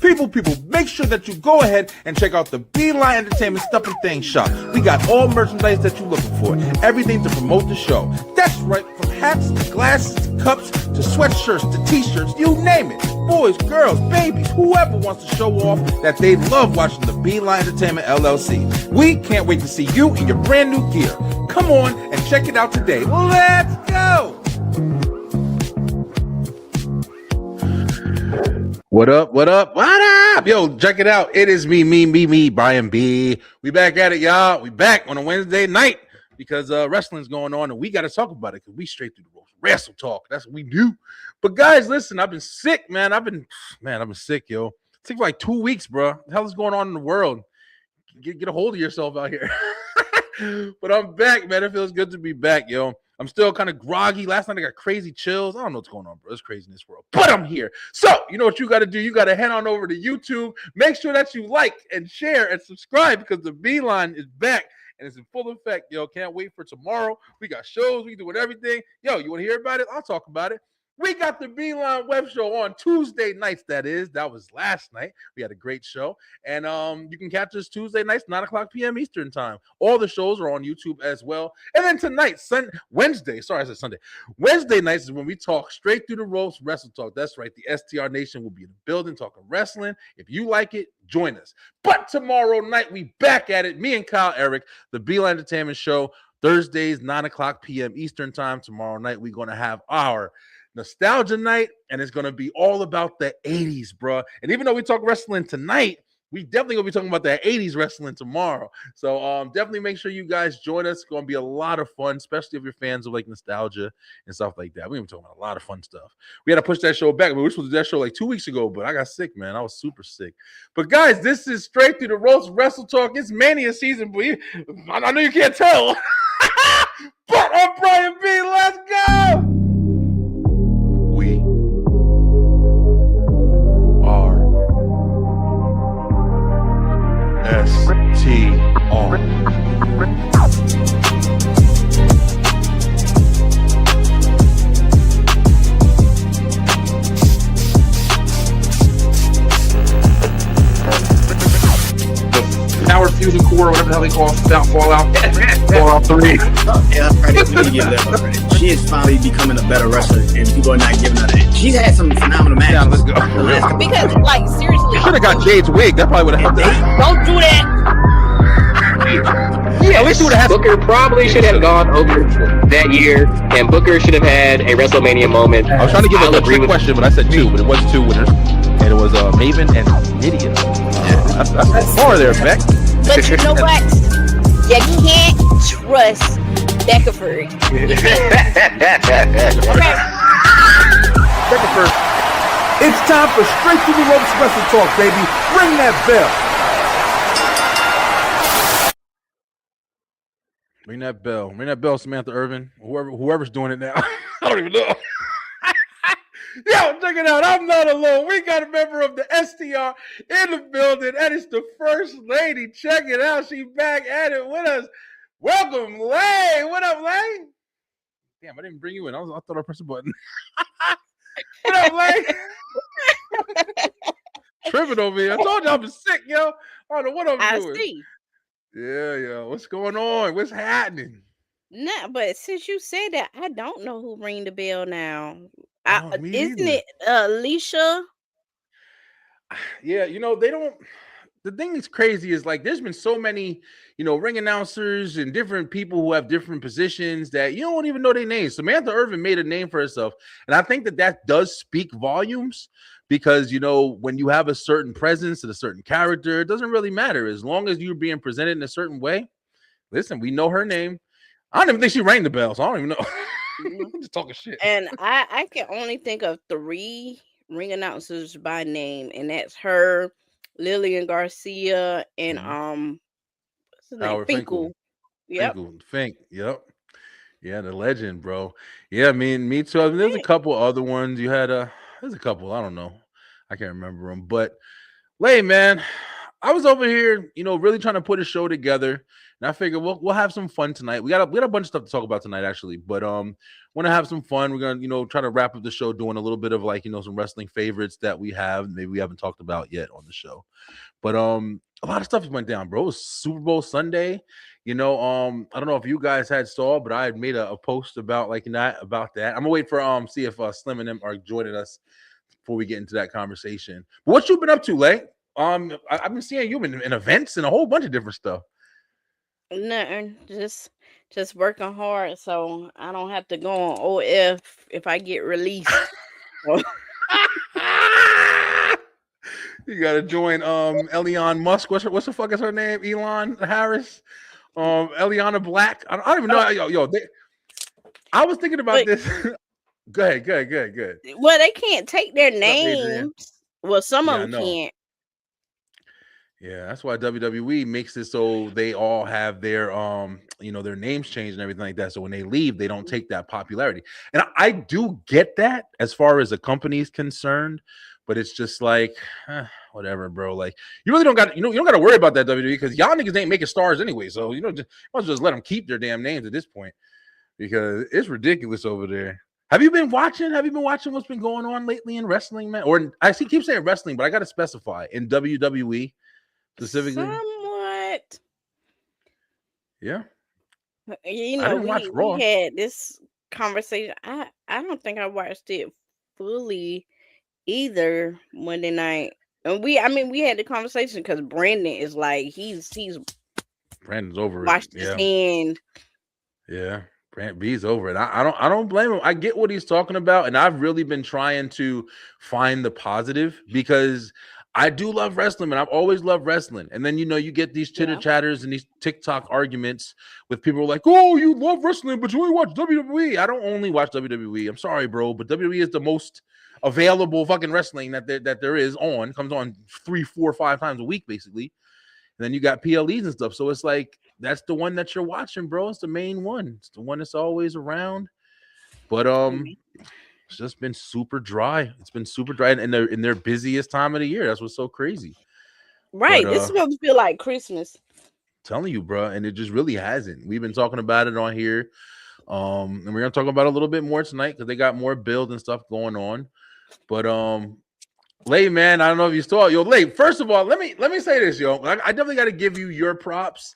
People, make sure that you go ahead and check out the Beeline Entertainment Stuff and Things shop. We got all merchandise that you're looking for. Everything to promote the show. That's right, from hats to glasses to cups to sweatshirts to t-shirts, you name it. Boys, girls, babies, whoever wants to show off that they love watching the Beeline Entertainment LLC. We can't wait to see you in your brand new gear. Come on and check it out today. Let's go! What up? Yo, check it out. It is me, Brian B. We back at it, y'all. We back on a Wednesday night because wrestling's going on and we got to talk about it because we straight through the ropes. Wrestle talk. That's what we do. But guys, listen, I've been sick, man. I've been sick, yo. Sick for like 2 weeks, bro. What the hell is going on in the world? Get a hold of yourself out here. But I'm back, man. It feels good to be back, yo. I'm still kind of groggy. Last night I got crazy chills. I don't know what's going on, bro. It's crazy in this world. But I'm here. So, you know what you got to do? You got to head on over to YouTube. Make sure that you like and share and subscribe because the Beeline is back and it's in full effect, yo. Can't wait for tomorrow. We got shows. We doing everything. Yo, you want to hear about it? I'll talk about it. We got the Beeline Web Show on Tuesday nights, that is. That was last night. We had a great show. And you can catch us Tuesday nights, 9 o'clock p.m. Eastern time. All the shows are on YouTube as well. And then tonight, Wednesday nights is when we talk straight through the ropes, Wrestle Talk. That's right. The STR Nation will be in the building talking wrestling. If you like it, join us. But tomorrow night, we back at it. Me and Kyle Eric, the Beeline Entertainment Show, Thursdays, 9 o'clock p.m. Eastern time. Tomorrow night, we're going to have our nostalgia night, and it's going to be all about the 80s, bro. And even though we talk wrestling tonight, we definitely going to be talking about that 80s wrestling tomorrow. So definitely make sure you guys join us. It's going to be a lot of fun, especially if you're fans of like nostalgia and stuff like that. We're going to be talking about a lot of fun stuff. We had to push that show back. We were supposed to do that show like 2 weeks ago, but I got sick, man. I was super sick. But guys, this is Straight Through the Ropes Wrestle Talk. It's Mania season, but I know you can't tell. But I'm Brian B. Let's go! We are STR. Power Fusion Core, whatever the hell they call it, Fallout 3. Yeah, we give that up credit. She is finally becoming a better wrestler, and people are not giving her that. She's had some phenomenal matches. Yeah, let's go. Because, like, seriously, Should have got Jade's wig. That probably would have helped. don't do that. Yeah, at least you would have had. Booker probably should have gone over that year, and Booker should have had a WrestleMania moment. I was trying to give a trick question, but I said two, but it was two winners, and it was Maven and Lydia. That's four there, Beck. But you know what? You can't trust Beckford. Beckford. It's time for Straight Through the Ropes Wrestle Talk, baby. Ring that bell. Ring that bell, Samantha Irvin. Whoever's doing it now. I don't even know. Yo, check it out. I'm not alone. We got a member of the STR in the building. That is the First Lady. Check it out. She's back at it with us. Welcome, Lay. What up, Lay? Damn, I didn't bring you in. I thought I pressed a button. What up, Lay? Tripping over here. I told you I was sick, yo. I don't know what I'm doing. I see. Yeah. What's going on? What's happening? Nah, but since you said that, I don't know who rang the bell now. Me Isn't either. it Alicia? Yeah, they don't. The thing that's crazy is like there's been so many, ring announcers and different people who have different positions that you don't even know their names. Samantha Irvin made a name for herself, and I think that does speak volumes because when you have a certain presence and a certain character, it doesn't really matter as long as you're being presented in a certain way. Listen, we know her name. I don't even think she rang the bell, so I don't even know. I'm just talking shit. And I can only think of 3 ring announcers by name, and that's her, Lillian Garcia, and what's his name? Howard Finkel. Yep. Fink. Yep. Yeah, the legend, bro. Yeah, me too. I mean, there's a couple other ones. You had there's a couple. I don't know. I can't remember them. But Lay, man, I was over here, really trying to put a show together, and I figured we'll have some fun tonight. We got a bunch of stuff to talk about tonight, actually, but want to have some fun. We're gonna try to wrap up the show doing a little bit of like some wrestling favorites that we have maybe we haven't talked about yet on the show. But a lot of stuff went down, bro. It was Super Bowl Sunday. I don't know if you guys had saw, but I had made a post about about that. I'm gonna wait for see if Slim and them are joining us before we get into that conversation. But what you been up to, Lay? I've been seeing you in events and a whole bunch of different stuff. Nothing, just working hard so I don't have to go on OF if I get released. You gotta join Elion Musk. What's the fuck is her name? Elon Harris. Eliana Black. I don't even know. I was thinking about this. Go ahead. Well, they can't take their names. Well, some of them can't. Yeah, that's why WWE makes it so they all have their their names changed and everything like that. So when they leave, they don't take that popularity. And I do get that as far as a company is concerned, but it's just like whatever, bro. Like you really don't got you don't got to worry about that WWE because y'all niggas ain't making stars anyway. So just let them keep their damn names at this point because it's ridiculous over there. Have you been watching what's been going on lately in wrestling, man? Or I keep saying wrestling, but I got to specify in WWE. Specifically, somewhat. Yeah. We had this conversation. I don't think I watched it fully either Monday night. And we had the conversation because Brandon is like he's Brandon's over washed it. his hand. Yeah. Brand B's over it. I don't blame him. I get what he's talking about, and I've really been trying to find the positive because I do love wrestling, and I've always loved wrestling. And then, you get these chitter chatters and these TikTok arguments with people like, oh, you love wrestling, but you only watch WWE. I don't only watch WWE. I'm sorry, bro, but WWE is the most available fucking wrestling that there is on. It comes on 3, 4, 5 times a week, basically. And then you got PLEs and stuff. So it's like, that's the one that you're watching, bro. It's the main one. It's the one that's always around. But, it's just been super dry. It's been super dry in their busiest time of the year. That's what's so crazy. Right. This is what we feel like Christmas. Telling you, bro. And it just really hasn't. We've been talking about it on here. And we're gonna talk about it a little bit more tonight because they got more build and stuff going on. But Lay, man, I don't know if you saw it. Yo, Lay, first of all, let me say this, yo. I definitely got to give you your props.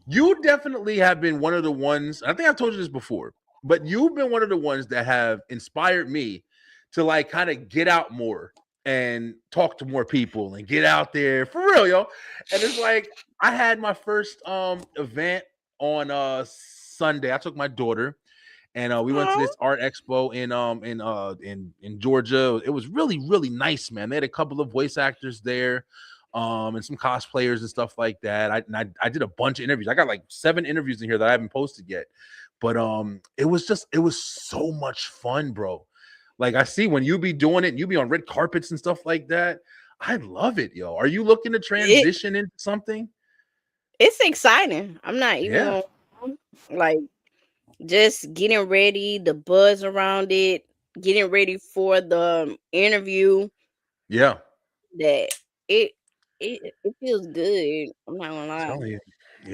You definitely have been one of the ones. I think I've told you this before. But you've been one of the ones that have inspired me to like kind of get out more and talk to more people and get out there for real, yo. And it's like I had my first event on Sunday. I took my daughter and we went to this art expo in Georgia. It was really, really nice, man. They had a couple of voice actors there. And some cosplayers and stuff like that. I did a bunch of interviews. I got like 7 interviews in here that I haven't posted yet. But it was so much fun, bro. Like I see when you be doing it and you be on red carpets and stuff like that. I love it, yo. Are you looking to transition into something? It's exciting. I'm not even like just getting ready, the buzz around it, getting ready for the interview. Yeah. That it feels good. I'm not gonna lie.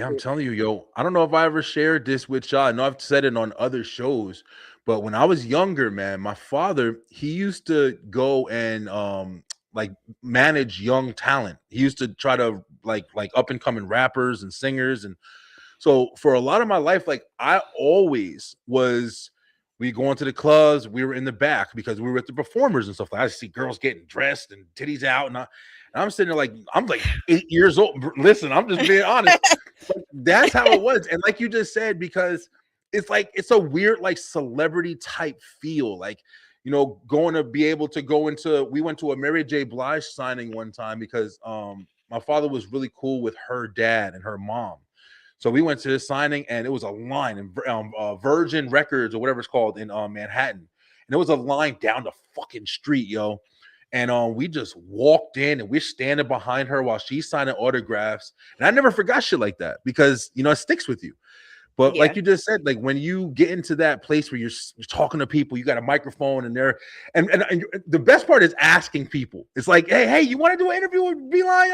I'm telling you, yo. I don't know if I ever shared this with y'all. I know I've said it on other shows, but when I was younger, man, my father, he used to go and like manage young talent. He used to try to like up and coming rappers and singers. And so for a lot of my life, like I always was, we go into the clubs, we were in the back because we were with the performers and stuff. Like I see girls getting dressed and titties out, and I'm sitting there like I'm like 8 years old. Listen, I'm just being honest. But that's how it was. And like you just said, because it's like it's a weird like celebrity type feel. Like, going to be able to go into, we went to a Mary J. Blige signing one time because my father was really cool with her dad and her mom. So we went to this signing and it was a line in Virgin Records or whatever it's called in Manhattan. And it was a line down the fucking street, yo. And we just walked in and we're standing behind her while she's signing autographs. And I never forgot shit like that because, it sticks with you. But like you just said, like when you get into that place where you're talking to people, you got a microphone and they're and the best part is asking people. It's like, hey, you want to do an interview with Beeline?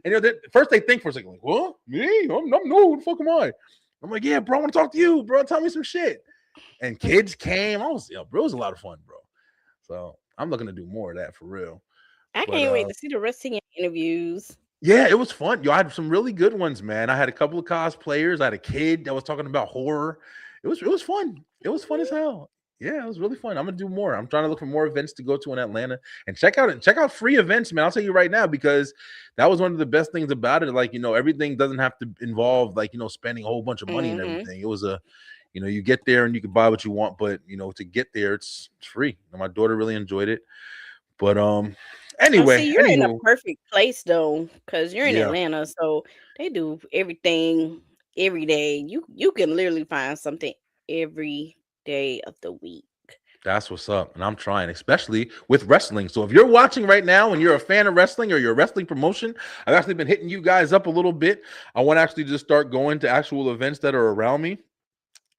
And first they think for a second, like, what? Me? I'm new. Who the fuck am I? I'm like, yeah, bro, I want to talk to you, bro. Tell me some shit. And kids came. Bro, it was a lot of fun, bro. So I'm looking to do more of that for real. I can't wait to see the rest of your interviews. Yeah, it was fun. I had some really good ones, man. I had a couple of cosplayers. I had a kid that was talking about horror. It was fun. It was fun as hell. Yeah, it was really fun. I'm gonna do more. I'm trying to look for more events to go to in Atlanta and check out free events, man. I'll tell you right now, because that was one of the best things about it. Like, everything doesn't have to involve like, spending a whole bunch of money and everything. It was you get there and you can buy what you want, but to get there, it's free. And my daughter really enjoyed it. But anyway, you're in a perfect place though, because you're in Atlanta, so they do everything every day. You can literally find something every day of the week. That's what's up. And I'm trying, especially with wrestling. So if you're watching right now and you're a fan of wrestling or you're a wrestling promotion, I've actually been hitting you guys up a little bit. I want to actually just start going to actual events that are around me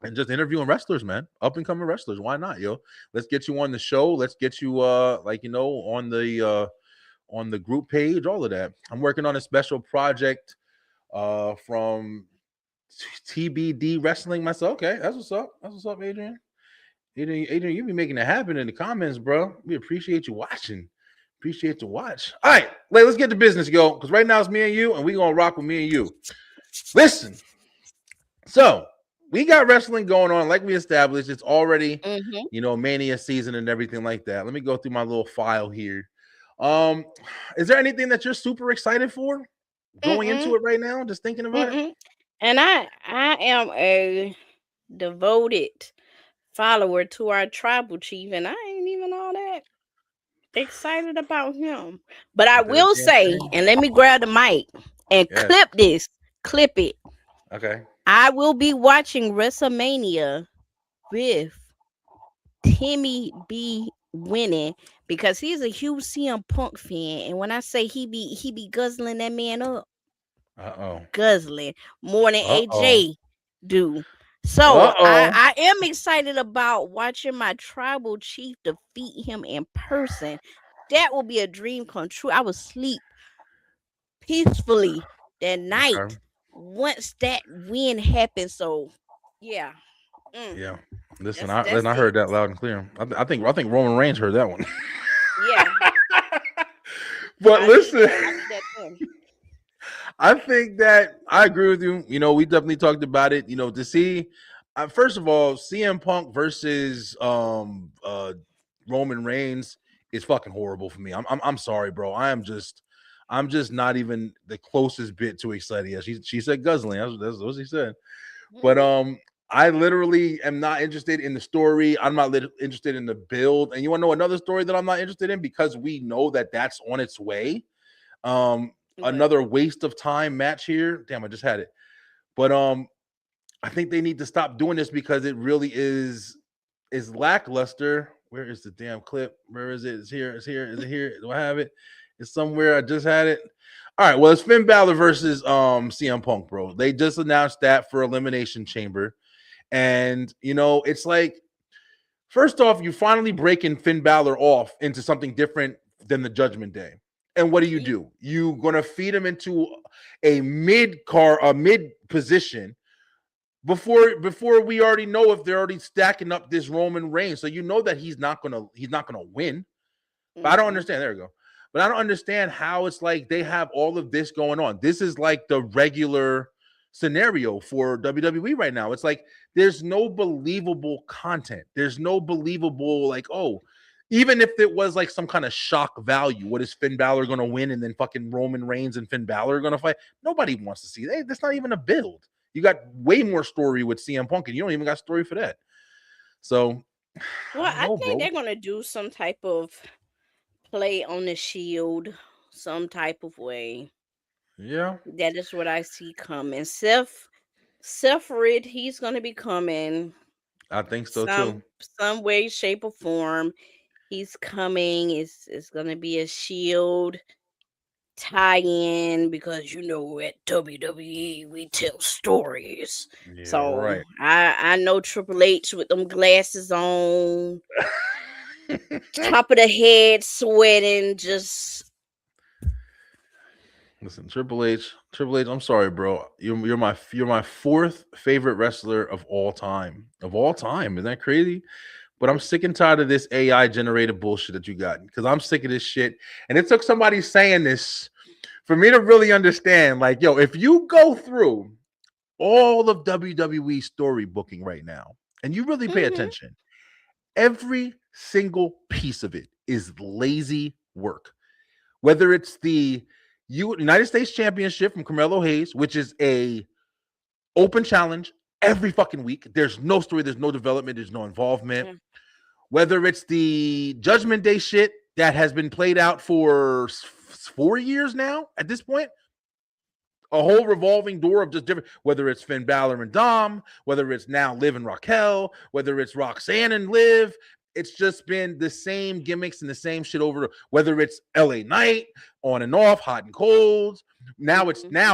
and just interviewing wrestlers, man. Up and coming wrestlers. Why not, yo? Let's get you on the show. Let's get you on the group page, all of that. I'm working on a special project from TBD Wrestling myself. Okay, that's what's up. That's what's up, Adrian. Adrian, you be making it happen in the comments, bro. We appreciate you watching. Appreciate the watch. All right, let's get to business, yo. Because right now it's me and you, and we gonna rock with me and you. Listen, so we got wrestling going on, like we established. It's already, Mania season and everything like that. Let me go through my little file here. Is there anything that you're super excited for going into it right now? Just thinking about it. And I am a devoted follower to our tribal chief, and I ain't even all that excited about him. But I will say, and let me grab the mic and clip it. Okay. I will be watching WrestleMania with Timmy B winning, because he's a huge CM Punk fan, and when I say he be guzzling that man up, guzzling more than AJ do. So I am excited about watching my tribal chief defeat him in person. That will be a dream come true. I will sleep peacefully that night once that win happens. So yeah. Yeah. Listen, I heard that loud and clear. I think Roman Reigns heard that one. Yeah. But listen, I think that I agree with you. We definitely talked about it. To see, first of all, CM Punk versus Roman Reigns is fucking horrible for me. I'm sorry, bro. I'm just not even the closest bit too excited. Yeah, she said guzzling. That's what she said. But I literally am not interested in the story. I'm not interested in the build. And you want to know another story that I'm not interested in, because we know that that's on its way. Another waste of time match here. Damn, I just had it. But I think they need to stop doing this, because it really is lackluster. Where is the damn clip? Where is it? It's here. Is it here? Do I have it? It's somewhere. I just had it. All right. Well, it's Finn Balor versus CM Punk, bro. They just announced that for Elimination Chamber. And it's like, first off, you finally breaking Finn Balor off into something different than the Judgment Day. And what do? You're gonna feed him into a mid position before we already know if they're already stacking up this Roman Reigns. So that he's not gonna win. But I don't understand. There we go. But I don't understand how it's like they have all of this going on. This is like the regular scenario for WWE right now. It's like there's no believable content. There's no believable, like, even if it was like some kind of shock value, what is Finn Balor going to win and then fucking Roman Reigns and Finn Balor are going to fight? Nobody wants to see that. That's not even a build. You got way more story with CM Punk, and you don't even got story for that. So, I think they're going to do some type of play on the Shield, some type of way. Yeah. That is what I see coming. Seth Reed, he's going to be coming. I think so too. Some way, shape, or form. He's coming. It's going to be a Shield tie-in because at WWE we tell stories. Yeah, So right. I know Triple H with them glasses on, top of the head, sweating, just. Listen, Triple H, I'm sorry, bro. You're my fourth favorite wrestler of all time. Of all time. Isn't that crazy? But I'm sick and tired of this AI generated bullshit that you got, because I'm sick of this shit. And it took somebody saying this for me to really understand. Like, yo, if you go through all of WWE story booking right now and you really pay attention, every single piece of it is lazy work. Whether it's the United States Championship from Carmelo Hayes, which is a open challenge every fucking week. There's no story, there's no development, there's no involvement. Mm. Whether it's the Judgment Day shit that has been played out for 4 years now at this point, a whole revolving door of just different, whether it's Finn Balor and Dom, whether it's now Liv and Raquel, whether it's Roxanne and Liv, it's just been the same gimmicks and the same shit over, whether it's LA Knight, on and off, hot and cold. Now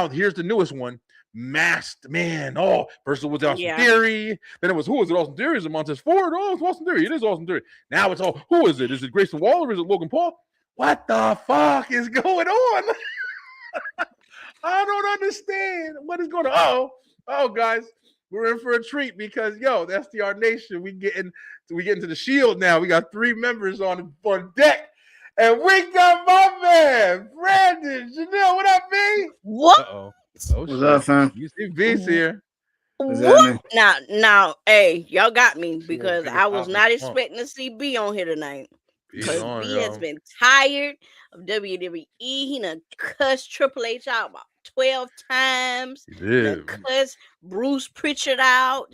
here's the newest one, Masked Man. Oh, first it was Austin Theory. Then it was, who is it? Austin Theory? Is it Montez Ford? Oh, it's Austin Theory. It is Austin Theory. Now it's all, who is it? Is it Grayson Waller? Is it Logan Paul? What the fuck is going on? I don't understand what is going on. Oh, guys, we're in for a treat because, yo, that's the SDR Nation. We get into the Shield now. We got 3 members on deck, and we got my man Brandon Janelle. What up, B? What? Uh-oh. What's up, fam? You see B's here. What? Now, hey, y'all got me because I was not expecting to see B on here tonight. Because B has been tired of WWE. He done cussed Triple H out about 12 times. He did. Cussed Bruce Pritchard out.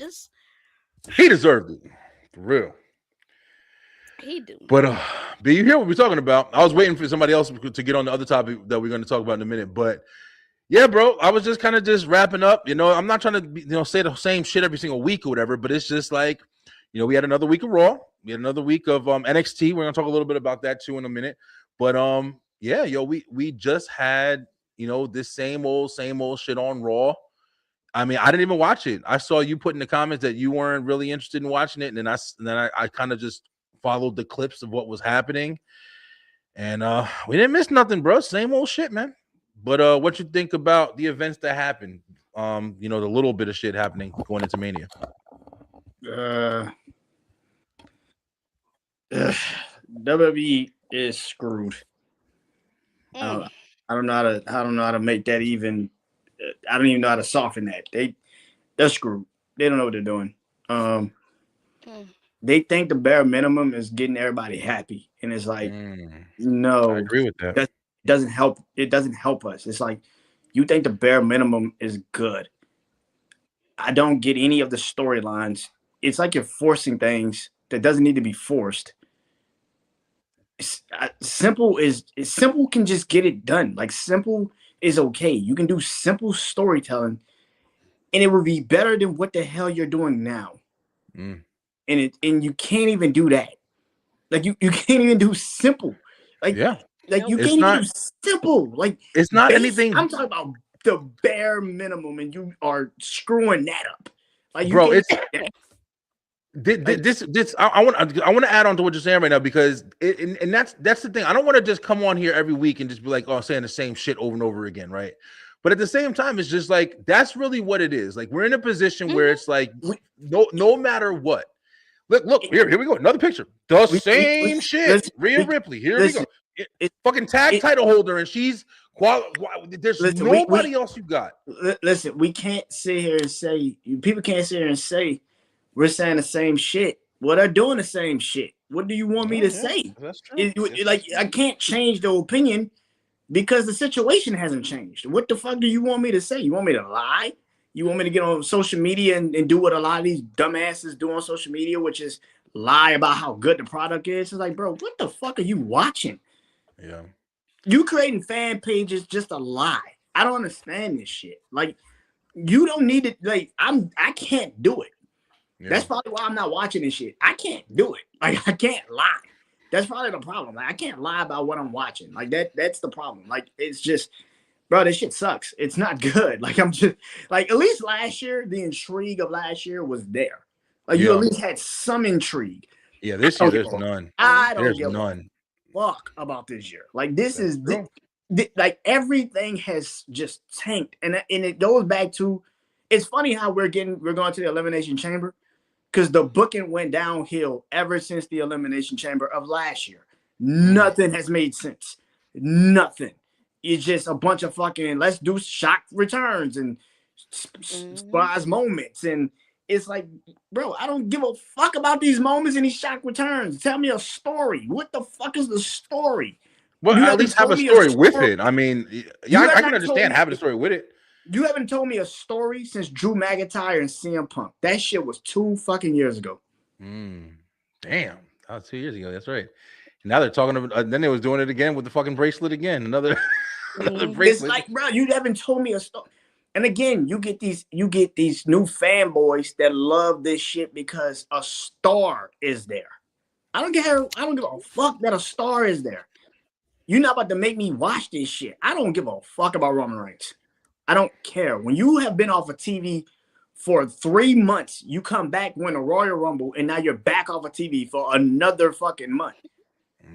He deserved it. For real. He do. But B, you hear what we're talking about? I was waiting for somebody else to get on the other topic that we're going to talk about in a minute. But yeah, bro, I was just kind of just wrapping up. I'm not trying to say the same shit every single week or whatever, but it's just like, we had another week of Raw. We had another week of NXT. We're gonna talk a little bit about that too in a minute. But we just had this same old shit on Raw. I mean, I didn't even watch it. I saw you put in the comments that you weren't really interested in watching it, and then I kind of just followed the clips of what was happening, and we didn't miss nothing, bro. Same old shit, man. But what you think about the events that happened? The little bit of shit happening going into Mania. WWE is screwed. I don't know how to make that even. I don't even know how to soften that. They're screwed. They don't know what they're doing. They think the bare minimum is getting everybody happy, and it's like, no, I agree with that. That doesn't help. It doesn't help us. It's like, you think the bare minimum is good. I don't get any of the storylines. It's like you're forcing things that doesn't need to be forced. Simple can just get it done. Like, simple is okay. You can do simple storytelling, and it would be better than what the hell you're doing now. And you can't even do that. Like, you can't even do simple. Like, you can't even do simple. Like, it's not anything. I'm talking about the bare minimum, and you are screwing that up. Like, bro, it's. I want to add on to what you're saying right now, because and that's the thing. I don't want to just come on here every week and just be like, saying the same shit over and over again, right? But at the same time, it's just like, that's really what it is. Like, we're in a position where it's like, no matter what. Look, here we go. Another picture. The same shit. Rhea Ripley. Here we go. Fucking tag title holder, and she's there's nobody else you got. Listen, we can't sit here and say, people can't sit here and say we're saying the same shit. Well, they're doing the same shit. What do you want me to say? That's true. I can't change the opinion because the situation hasn't changed. What the fuck do you want me to say? You want me to lie? You want me to get on social media and do what a lot of these dumbasses do on social media, which is lie about how good the product is? It's like, bro, what the fuck are you watching? Yeah. You creating fan pages just to lie. I don't understand this shit. Like, you don't need it. Like, I can't do it. Yeah. That's probably why I'm not watching this shit. I can't do it. Like, I can't lie. That's probably the problem. Like, I can't lie about what I'm watching. Like that's the problem. Like it's just, bro, this shit sucks. It's not good. Like I'm just like at least last year, the intrigue of last year was there. Like you at least had some intrigue. Yeah, this year there's none. I don't there's give none. a fuck about this year. Like this That's is like everything has just tanked, and it goes back to. It's funny how we're going to the Elimination Chamber. Because the booking went downhill ever since the Elimination Chamber of last year. Nothing has made sense. Nothing. It's just a bunch of fucking let's do shock returns and surprise moments. And it's like, bro, I don't give a fuck about these moments and these shock returns. Tell me a story. What the fuck is the story? Well, at least have a story with it. I mean, yeah, I can understand having a story with it. You haven't told me a story since Drew McIntyre and CM Punk. That shit was 2 fucking years ago. Damn, that was 2 years ago. That's right. Now they're talking about. Then they was doing it again with the fucking bracelet again. Another bracelet. It's like, bro, you haven't told me a story. And again, you get these new fanboys that love this shit because a star is there. I don't give a fuck that a star is there. You're not about to make me watch this shit. I don't give a fuck about Roman Reigns. I don't care. When you have been off of TV for 3 months, you come back, win a Royal Rumble, and now you're back off of TV for another fucking month.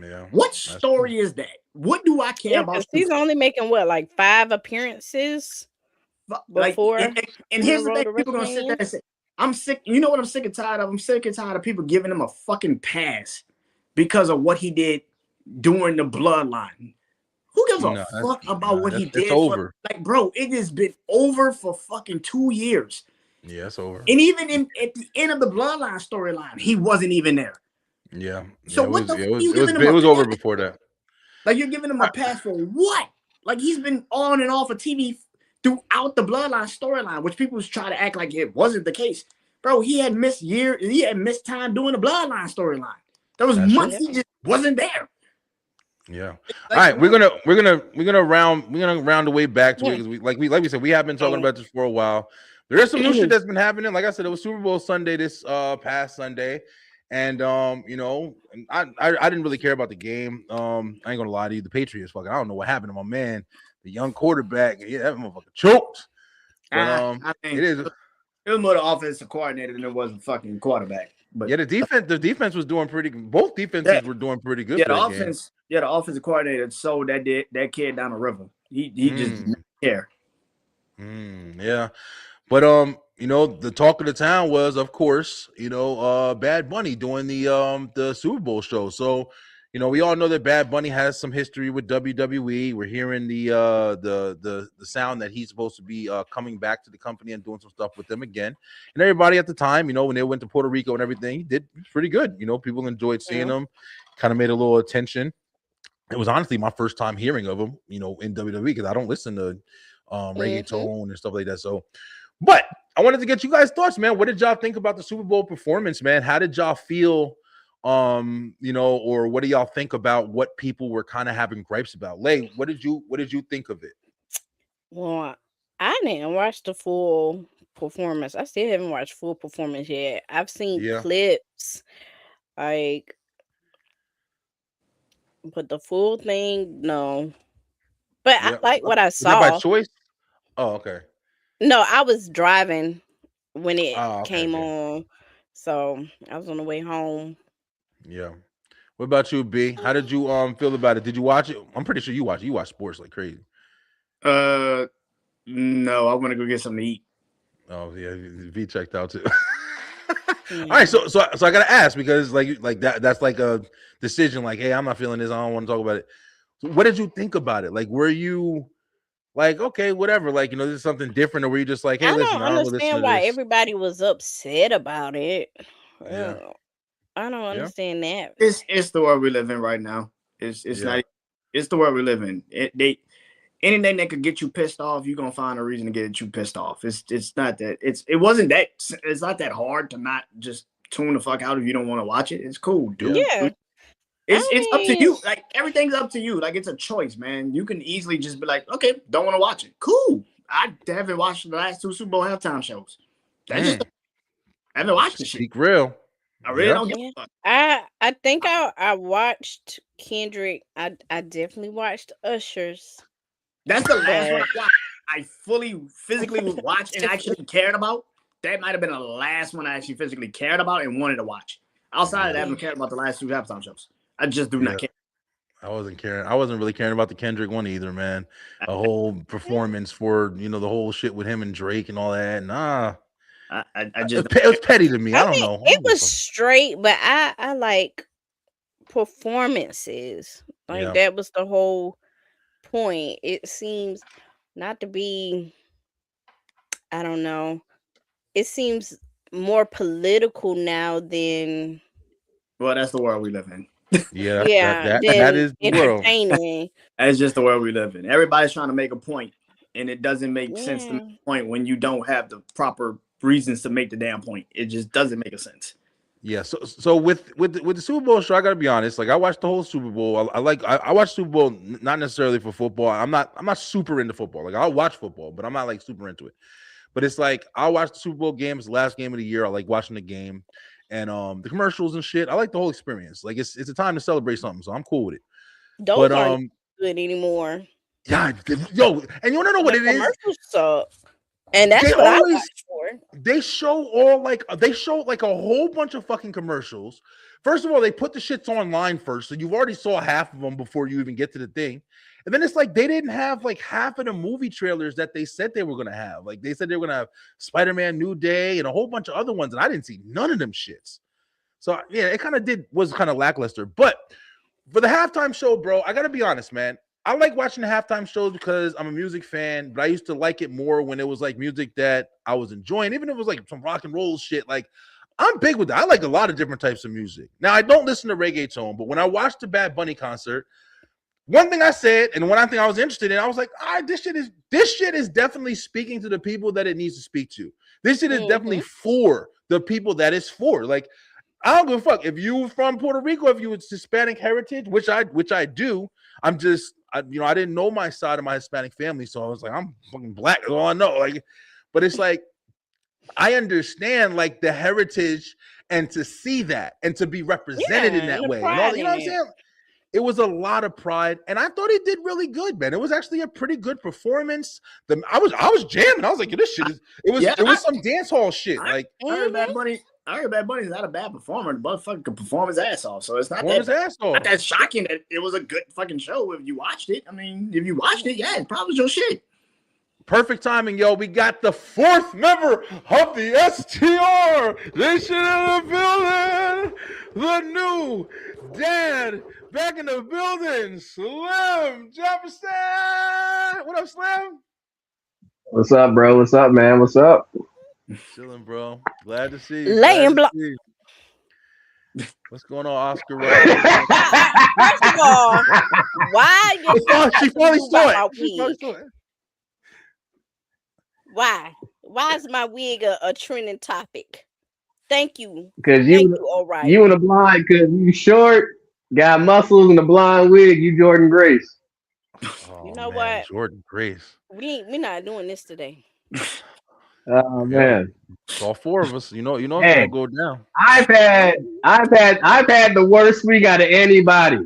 Yeah. What story is that? What do I care about? He's only making what, like 5 appearances before. And here's the thing: people gonna sit there and say, "I'm sick." You know what I'm sick and tired of? I'm sick and tired of people giving him a fucking pass because of what he did during the Bloodline. Who gives a fuck about what he did? It's over. Like, bro, it has been over for fucking 2 years. Yeah, it's over. And even at the end of the Bloodline storyline, he wasn't even there. Yeah. So it what it was over before that. Like you're giving him a pass for what? Like he's been on and off of TV throughout the Bloodline storyline, which people was trying to act like it wasn't the case. Bro, he had missed time doing the Bloodline storyline. There was months he just wasn't there. Yeah. All right, we're gonna round the way back to it because like we said, we have been talking about this for a while. There is some new shit that's been happening. Like I said, it was Super Bowl Sunday this past Sunday, and you know, I didn't really care about the game. I ain't gonna lie to you, the Patriots fucking. I don't know what happened to my man, the young quarterback. Yeah, that motherfucker choked. But I mean, it was more the offensive coordinator than it was the fucking quarterback. But yeah, the defense was doing pretty good. Both defenses were doing pretty good. Yeah, the offensive coordinator sold that kid down the river. He just didn't care. Yeah. But you know, the talk of the town was, of course, you know, Bad Bunny doing the Super Bowl show. So, you know, we all know that Bad Bunny has some history with WWE. We're hearing the sound that he's supposed to be coming back to the company and doing some stuff with them again. And everybody at the time, you know, when they went to Puerto Rico and everything, he did pretty good. You know, people enjoyed seeing him. Kind of made a little attention. It was honestly my first time hearing of him, you know, in WWE because I don't listen to reggaeton and stuff like that. So, but I wanted to get you guys' thoughts, man. What did y'all think about the Super Bowl performance, man? How did y'all feel? You know, or what do y'all think about what people were kind of having gripes about? Lay, what did you think of it? Well, I didn't watch the full performance. I still haven't watched full performance yet. I've seen clips, like, but the full thing, no. But I like what I saw. Was that by choice? Oh, okay. No, I was driving when it came on, so I was on the way home. Yeah. What about you, B? How did you feel about it? Did you watch it? I'm pretty sure you watch it. You watch sports like crazy. No, I want to go get something to eat. Oh yeah, V checked out too. All right, so I gotta ask because like that's like a decision. Like, hey, I'm not feeling this. I don't want to talk about it. So what did you think about it? Like, were you like, okay, whatever? Like, you know, this is something different, or were you just like, hey, listen, I don't understand why everybody was upset about it. Yeah. I don't understand that. It's the world we live in right now. It's the world we live in. Anything that could get you pissed off, you're gonna find a reason to get you pissed off. It's not that it's not that hard to not just tune the fuck out if you don't want to watch it. It's cool, dude. Yeah. It's up to you. Like everything's up to you. Like it's a choice, man. You can easily just be like, okay, don't want to watch it. Cool. I haven't watched the last 2 Super Bowl halftime shows. I haven't watched the shit. Speak real. I really don't give a fuck. I think I watched Kendrick. I definitely watched Usher's. That's the last one I watched. I fully, physically was watched and actually cared about. That might have been the last one I actually physically cared about and wanted to watch. Outside of that, I haven't cared about the last two halftime shows. I just do not care. I wasn't caring. I wasn't really caring about the Kendrick one either, man. A whole performance for the whole shit with him and Drake and all that. Nah, I just it was petty to me. I don't know. It was straight, but I like performances. Like that was the whole point. It seems not to be. I don't know. It seems more political now than. Well, that's the world we live in. That is the world. That's just the world we live in. Everybody's trying to make a point, and it doesn't make sense to make a point when you don't have the proper reasons to make the damn point. It just doesn't make a sense. Yeah. So with the Super Bowl show, I gotta be honest. Like I watched the whole Super Bowl. I watched Super Bowl not necessarily for football. I'm not super into football. Like I'll watch football, but I'm not like super into it. But it's like I'll watch the Super Bowl game. It's the last game of the year. I like watching the game. And the commercials and shit. I like the whole experience. Like it's a time to celebrate something, so I'm cool with it. Those aren't good anymore. Yeah, yo, and you wanna know what it is? Commercials suck. And that's what I watch for. They show like a whole bunch of fucking commercials. First of all, they put the shits online first, so you've already saw half of them before you even get to the thing. And then it's like they didn't have like half of the movie trailers that they said they were gonna have. Like they said they were gonna have Spider-Man New Day and a whole bunch of other ones, and I didn't see none of them shits. So yeah, it was kind of lackluster. But for the halftime show, bro, I gotta be honest, man. I like watching the halftime shows because I'm a music fan, but I used to like it more when it was like music that I was enjoying, even if it was like some rock and roll shit. Like I'm big with that. I like a lot of different types of music. Now I don't listen to reggaeton, but when I watched the Bad Bunny concert, one thing I said, and one thing I was interested in, I was like, this shit is definitely speaking to the people that it needs to speak to. This shit is definitely for the people that it's for. Like, I don't give a fuck if you from Puerto Rico, if you was Hispanic heritage, which I do. I'm just, I didn't know my side of my Hispanic family, so I was like, I'm fucking black. That's all I know. Like, but it's like, I understand like the heritage and to see that and to be represented in that way. You know what I'm saying? It was a lot of pride, and I thought he did really good, man. It was actually a pretty good performance. I was jamming. I was like, this shit is. It was some dance hall shit. I heard Bad Bunny's not a bad performer. The motherfucker could perform his ass off. So it's not not that shocking that it was a good fucking show if you watched it. I mean, if you watched it, yeah, it probably was your shit. Perfect timing, yo. We got the fourth member of the STR Nation in the building. The new dad back in the building. Slim Jefferson. What up, Slim? What's up, bro? What's up, man? What's up? Chilling, bro. Glad to see you. Laying block. What's going on, Oscar? First of all, why she probably saw it. Why? Why is my wig a trending topic? Thank you. Because you in a blind, because you short, got muscles in a blind wig. You Jordan Grace. Oh, you know what? Jordan Grace. We're not doing this today. Oh man, it's all four of us. You know it's gonna go down. I've had the worst week out of anybody.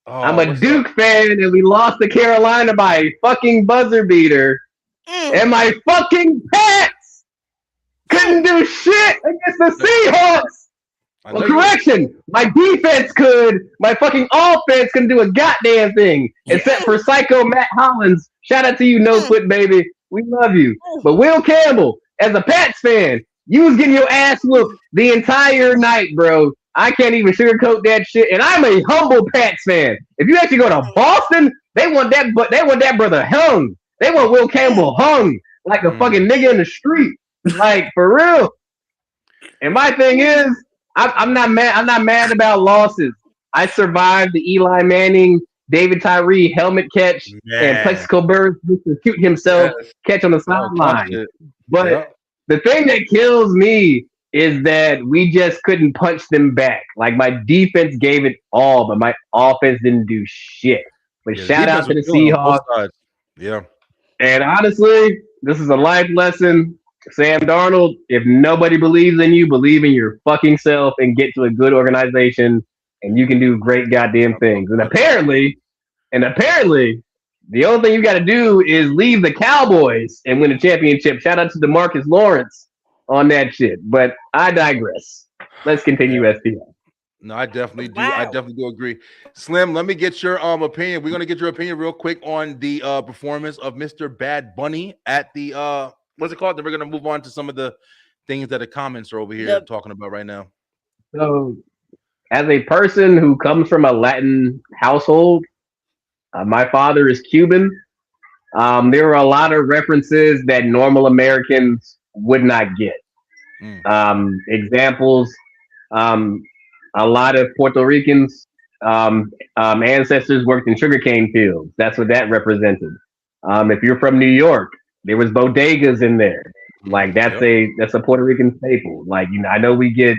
Oh, I'm a Duke fan, and we lost to Carolina by a fucking buzzer beater. And my fucking Pats couldn't do shit against the Seahawks. Well, correction, my defense could. My fucking offense couldn't do a goddamn thing except for Psycho Matt Hollins. Shout out to you, No Foot baby. We love you. But Will Campbell, as a Pats fan, you was getting your ass whooped the entire night, bro. I can't even sugarcoat that shit. And I'm a humble Pats fan. If you actually go to Boston, they want that brother hung. They want Will Campbell hung like a fucking nigga in the street. Like, for real. And my thing is, I'm not mad. I'm not mad about losses. I survived the Eli Manning, David Tyree helmet catch and Plexico Burrs to shoot himself catch on the sideline. But the thing that kills me is that we just couldn't punch them back. Like, my defense gave it all, but my offense didn't do shit. But shout out to the Seahawks. Yeah. And honestly, this is a life lesson. Sam Darnold, if nobody believes in you, believe in your fucking self and get to a good organization, and you can do great goddamn things. And apparently, the only thing you got to do is leave the Cowboys and win a championship. Shout out to DeMarcus Lawrence on that shit. But I digress. Let's continue, SPL. No, I definitely do. Wow. I definitely do agree. Slim, let me get your opinion. We're gonna get your opinion real quick on the performance of Mr. Bad Bunny at the what's it called? Then we're gonna move on to some of the things that the comments are over here talking about right now. So, as a person who comes from a Latin household, my father is Cuban. There were a lot of references that normal Americans would not get. Examples. A lot of Puerto Ricans ancestors worked in sugarcane fields. That's what that represented. If you're from New York, there was bodegas in there. Like that's a Puerto Rican staple. Like, you know, I know we get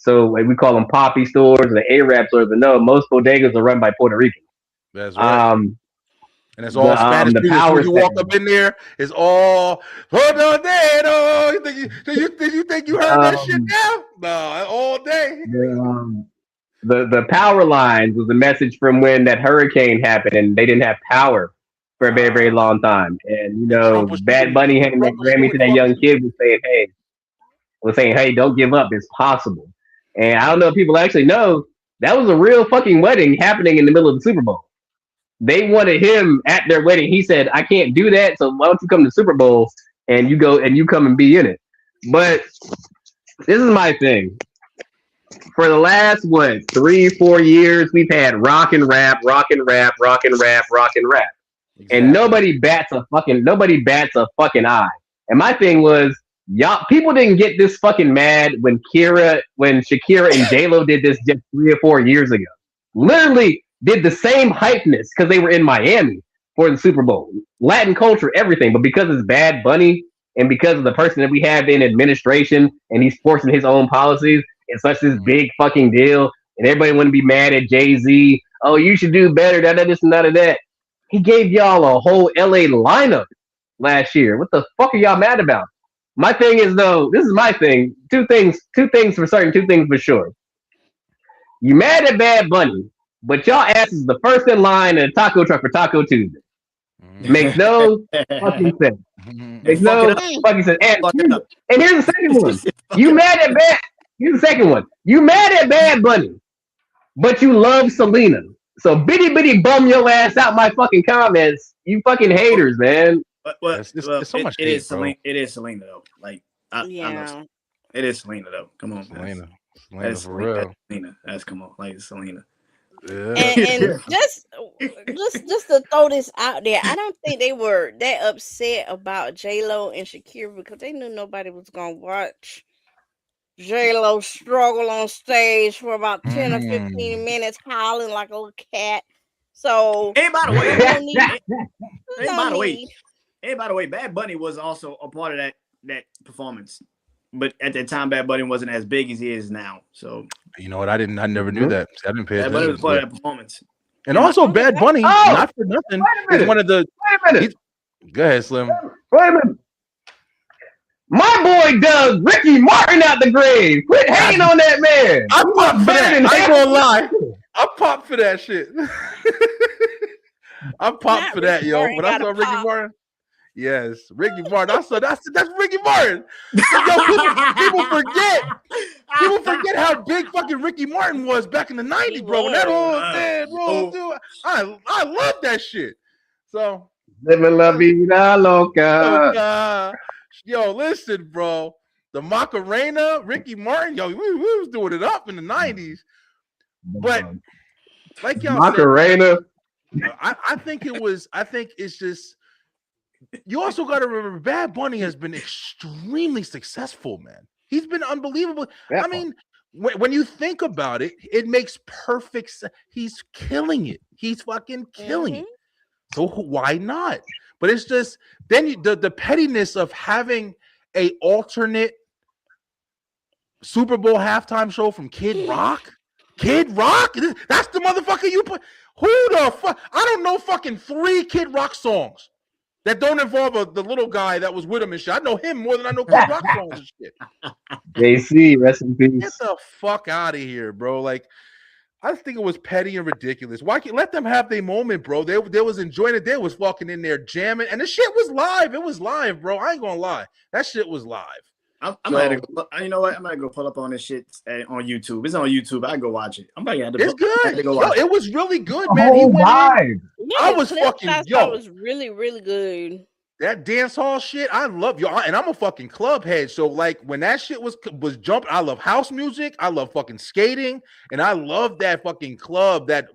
we call them poppy stores or the Arab stores, but no, most bodegas are run by Puerto Ricans. That's right. And it's all Spanish. The power you walk up in there, it's all. Did you think you heard that shit now? No, all day. The power lines was a message from when that hurricane happened, and they didn't have power for a very, very long time. And you know, Bad Bunny handing that Grammy to that young kid was saying, "Hey, don't give up. It's possible." And I don't know if people actually know that was a real fucking wedding happening in the middle of the Super Bowl. They wanted him at their wedding. He said, "I can't do that, so why don't you come to the Super Bowl and you go and you come and be in it?" But this is my thing. For the last 3-4 years, we've had rock and rap, exactly. And nobody bats a fucking eye. And my thing was, y'all people didn't get this fucking mad when Shakira and J-Lo did this just 3 or 4 years ago. Literally did the same hypeness because they were in Miami for the Super Bowl. Latin culture, everything. But because it's Bad Bunny and because of the person that we have in administration and he's forcing his own policies, it's such this big fucking deal. And everybody want to be mad at Jay-Z. Oh, you should do better. This and none of that. He gave y'all a whole LA lineup last year. What the fuck are y'all mad about? My thing is, though, this is my thing. Two things for certain, two things for sure. You mad at Bad Bunny, but y'all ass is the first in line at a taco truck for Taco Tuesday. Makes no fucking sense. Makes no fucking sense. And here's the second one. Here's the second one. You mad at Bad Bunny, but you love Selena. So bitty bum your ass out my fucking comments. You fucking haters, man. It's so much hate, Selena. It is Selena though. Like I know. It is Selena though. Come on, Selena for real. That's Selena. That's come on, like Selena. Yeah. And just to throw this out there, I don't think they were that upset about J-Lo and Shakira because they knew nobody was gonna watch J-Lo struggle on stage for about 10 or 15 minutes howling like a little cat. So by the way, Bad Bunny was also a part of that performance. But at that time, Bad Bunny wasn't as big as he is now. So you know what? I never knew that. I didn't pay attention. Bad Bunny was part of that performance. And also, Bad Bunny, not for nothing, is one of the. Wait a minute. Go ahead, Slim. Wait a minute. My boy does Ricky Martin out the grave. Quit hating on that man. I popped for that. I ain't gonna lie. I popped for that shit. I popped for that, yo. When I saw Ricky Martin. Yes, Ricky Martin. I saw that's Ricky Martin. Yo, people forget how big fucking Ricky Martin was back in the 90s, bro. When that whole thing, bro, dude, I love that shit. So living la vida loca. Yo, listen, bro. The Macarena, Ricky Martin, yo, we was doing it up in the 90s. But like y'all Macarena, said, I think it's just. You also got to remember, Bad Bunny has been extremely successful, man. He's been unbelievable. Yeah. I mean, when you think about it, it makes perfect sense. He's killing it. He's fucking killing it. So why not? But it's just then the pettiness of having a alternate Super Bowl halftime show from Kid Rock. Kid Rock? That's the motherfucker you put. Who the fuck? I don't know fucking 3 Kid Rock songs that don't involve the little guy that was with him and shit. I know him more than I know Kid Rock songs and shit. JC, rest in peace. Get the fuck out of here, bro. Like, I think it was petty and ridiculous. Why can't let them have their moment, bro? They was enjoying it. They was fucking in there jamming, and the shit was live. It was live, bro. I ain't gonna lie. That shit was live. You know what? I'm gonna go pull up on this shit on YouTube. It's on YouTube. I go watch it. It's good. It was really good, man. He went I was fucking That was really, really good. That dance hall shit, I love y'all, and I'm a fucking club head. So like when that shit was jumping, I love house music, I love fucking skating, and I love that fucking club, that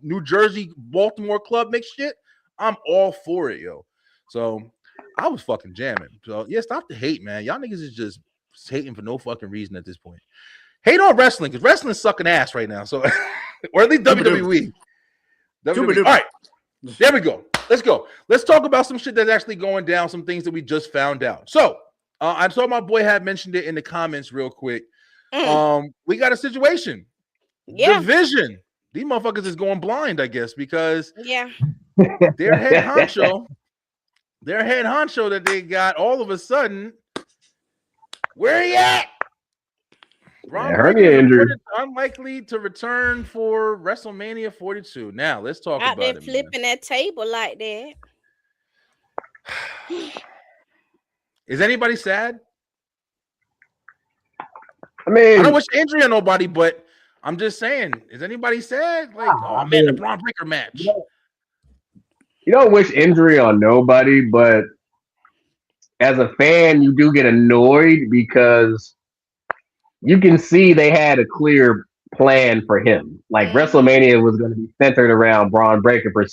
New Jersey Baltimore club mix shit. I'm all for it, yo. So I was fucking jamming. So yeah, stop the hate, man. Y'all niggas is just hating for no fucking reason at this point. Hate on wrestling because wrestling's sucking ass right now. So or at least WWE. All right, there we go. Let's go. Let's talk about some shit that's actually going down, some things that we just found out. So, I saw my boy had mentioned it in the comments real quick. We got a situation. Yeah. Division. These motherfuckers is going blind, I guess, because their head honcho that they got all of a sudden, where he at? Hernia injury. Unlikely to return for WrestleMania 42. Now let's talk about it. Flipping that table like that. Is anybody sad? I mean, I don't wish injury on nobody, but I'm just saying, is anybody sad? Like, oh man, the Braun Breaker match. You don't wish injury on nobody, but as a fan, you do get annoyed because you can see they had a clear plan for him. Like WrestleMania was going to be centered around Braun Breaker for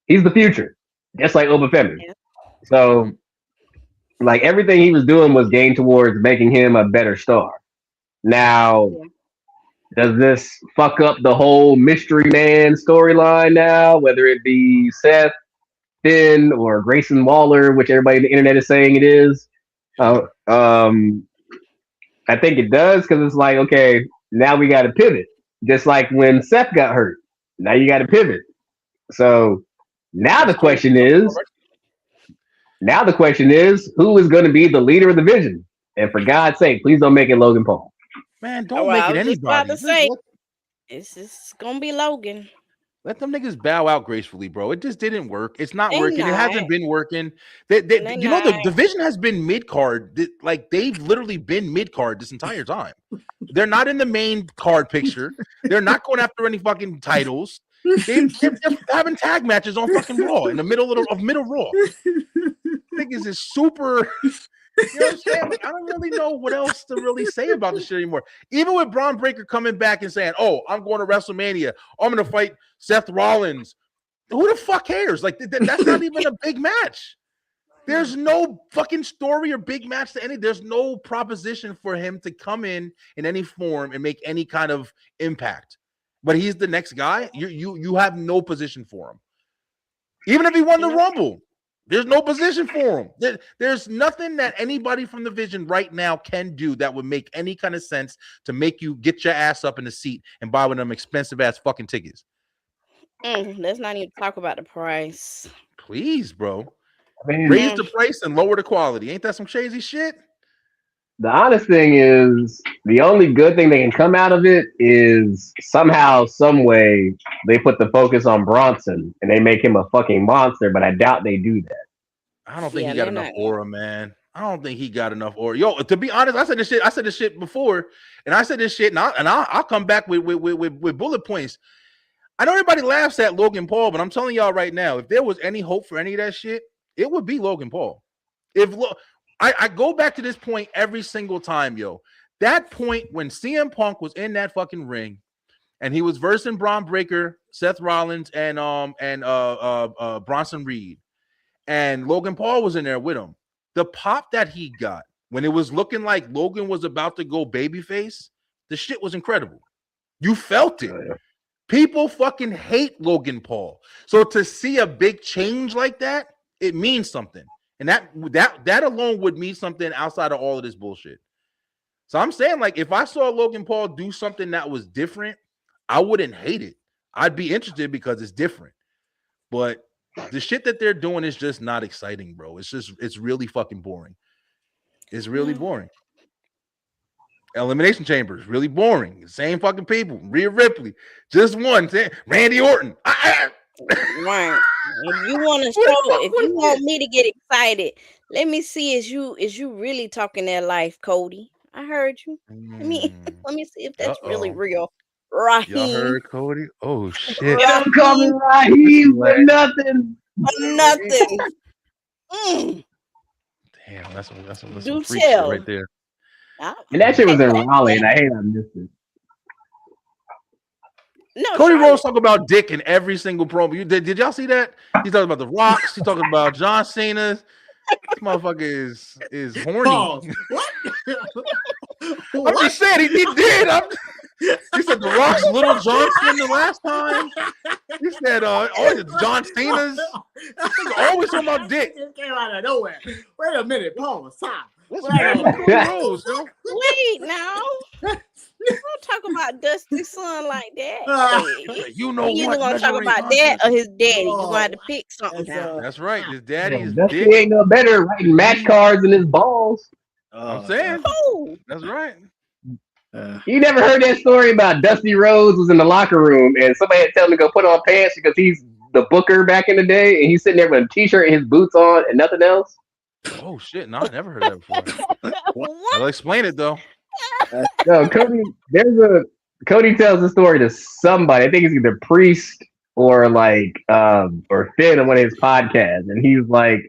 he's the future, just like Obafemi. Yeah. So, like everything he was doing was gained towards making him a better star. Now, does this fuck up the whole Mystery Man storyline now? Whether it be Seth, Finn, or Grayson Waller, which everybody on the internet is saying it is. I think it does because it's like, okay, now we got to pivot. Just like when Seth got hurt. Now you got to pivot. So now the question is, who is going to be the leader of the division? And for God's sake, please don't make it Logan Paul. Man, don't make it anybody. It's just going to be Logan. Let them niggas bow out gracefully, bro. It just didn't work. It's not working. It hasn't been working. The division has been mid-card. Like, they've literally been mid-card this entire time. They're not in the main card picture. They're not going after any fucking titles. They're having tag matches on fucking Raw in the middle of middle Raw. Niggas is super... You know what I'm saying? Like, I don't really know what else to really say about this shit anymore. Even with Braun Breaker coming back and saying, "Oh, I'm going to WrestleMania. I'm going to fight Seth Rollins." Who the fuck cares? Like, that's not even a big match. There's no fucking story or big match to any. There's no proposition for him to come in any form and make any kind of impact. But he's the next guy. You have no position for him. Even if he won the Rumble. There's no position for him. There's nothing that anybody from the division right now can do that would make any kind of sense to make you get your ass up in the seat and buy one of them expensive ass fucking tickets. Let's not even talk about the price. Please, bro. I mean, raise the price and lower the quality. Ain't that some crazy shit? The honest thing is, the only good thing they can come out of it is somehow, some way, they put the focus on Bronson and they make him a fucking monster, but I doubt they do that. I don't think he got enough aura, man. I don't think he got enough aura. Yo, to be honest, I said this shit before, and I said this shit, and I'll come back with bullet points. I know everybody laughs at Logan Paul, but I'm telling y'all right now, if there was any hope for any of that shit, it would be Logan Paul. I go back to this point every single time, yo. That point when CM Punk was in that fucking ring and he was versing Braun Breaker, Seth Rollins, and Bronson Reed, and Logan Paul was in there with him. The pop that he got when it was looking like Logan was about to go babyface, the shit was incredible. You felt it. People fucking hate Logan Paul. So to see a big change like that, it means something. And that alone would mean something outside of all of this bullshit. So I'm saying, like, if I saw Logan Paul do something that was different, I wouldn't hate it. I'd be interested because it's different. But The shit that they're doing is just not exciting, bro. It's really fucking boring. It's really boring. Elimination Chamber is really boring. Same fucking people. Rhea Ripley, just one. Randy Orton. Right. If you want to show, if you want me to get excited, let me see. Is you really talking that life, Cody? I heard you. Let me see if that's really real. Raheem. Y'all heard Cody? Oh shit! Don't call me Raheem for nothing. Nothing. Damn, that's some Do freak shit tell. right there. And that shit was in Raleigh, and I hate I missed it. No, Cody Rhodes talk about dick in every single promo. Did y'all see that? He's talking about the Rocks. He's talking about John Cena. This motherfucker is horny. Pause. What? I'm just saying he did. He said the Rock's Little Johnson the last time. He said John Cena's. Always talking about dick. It came out of nowhere. Wait a minute, pause. Stop. What's bad with Cody Rhodes, yo? Wait now. Don't talk about Dusty's son like that. You know you what? Either gonna talk about that or his daddy. You gonna have to pick something now. That's right. His daddy is Dusty dick. ain't no better writing match cards than his balls. I'm saying. Oh. That's right. You never heard that story about Dusty Rhodes was in the locker room and somebody had to tell him to go put on pants because he's the booker back in the day and he's sitting there with a t-shirt and his boots on and nothing else? Oh shit! No, I never heard that before. I'll explain it though. No, Cody tells the story to somebody. I think it's either Priest or or Finn on one of his podcasts, and he's like,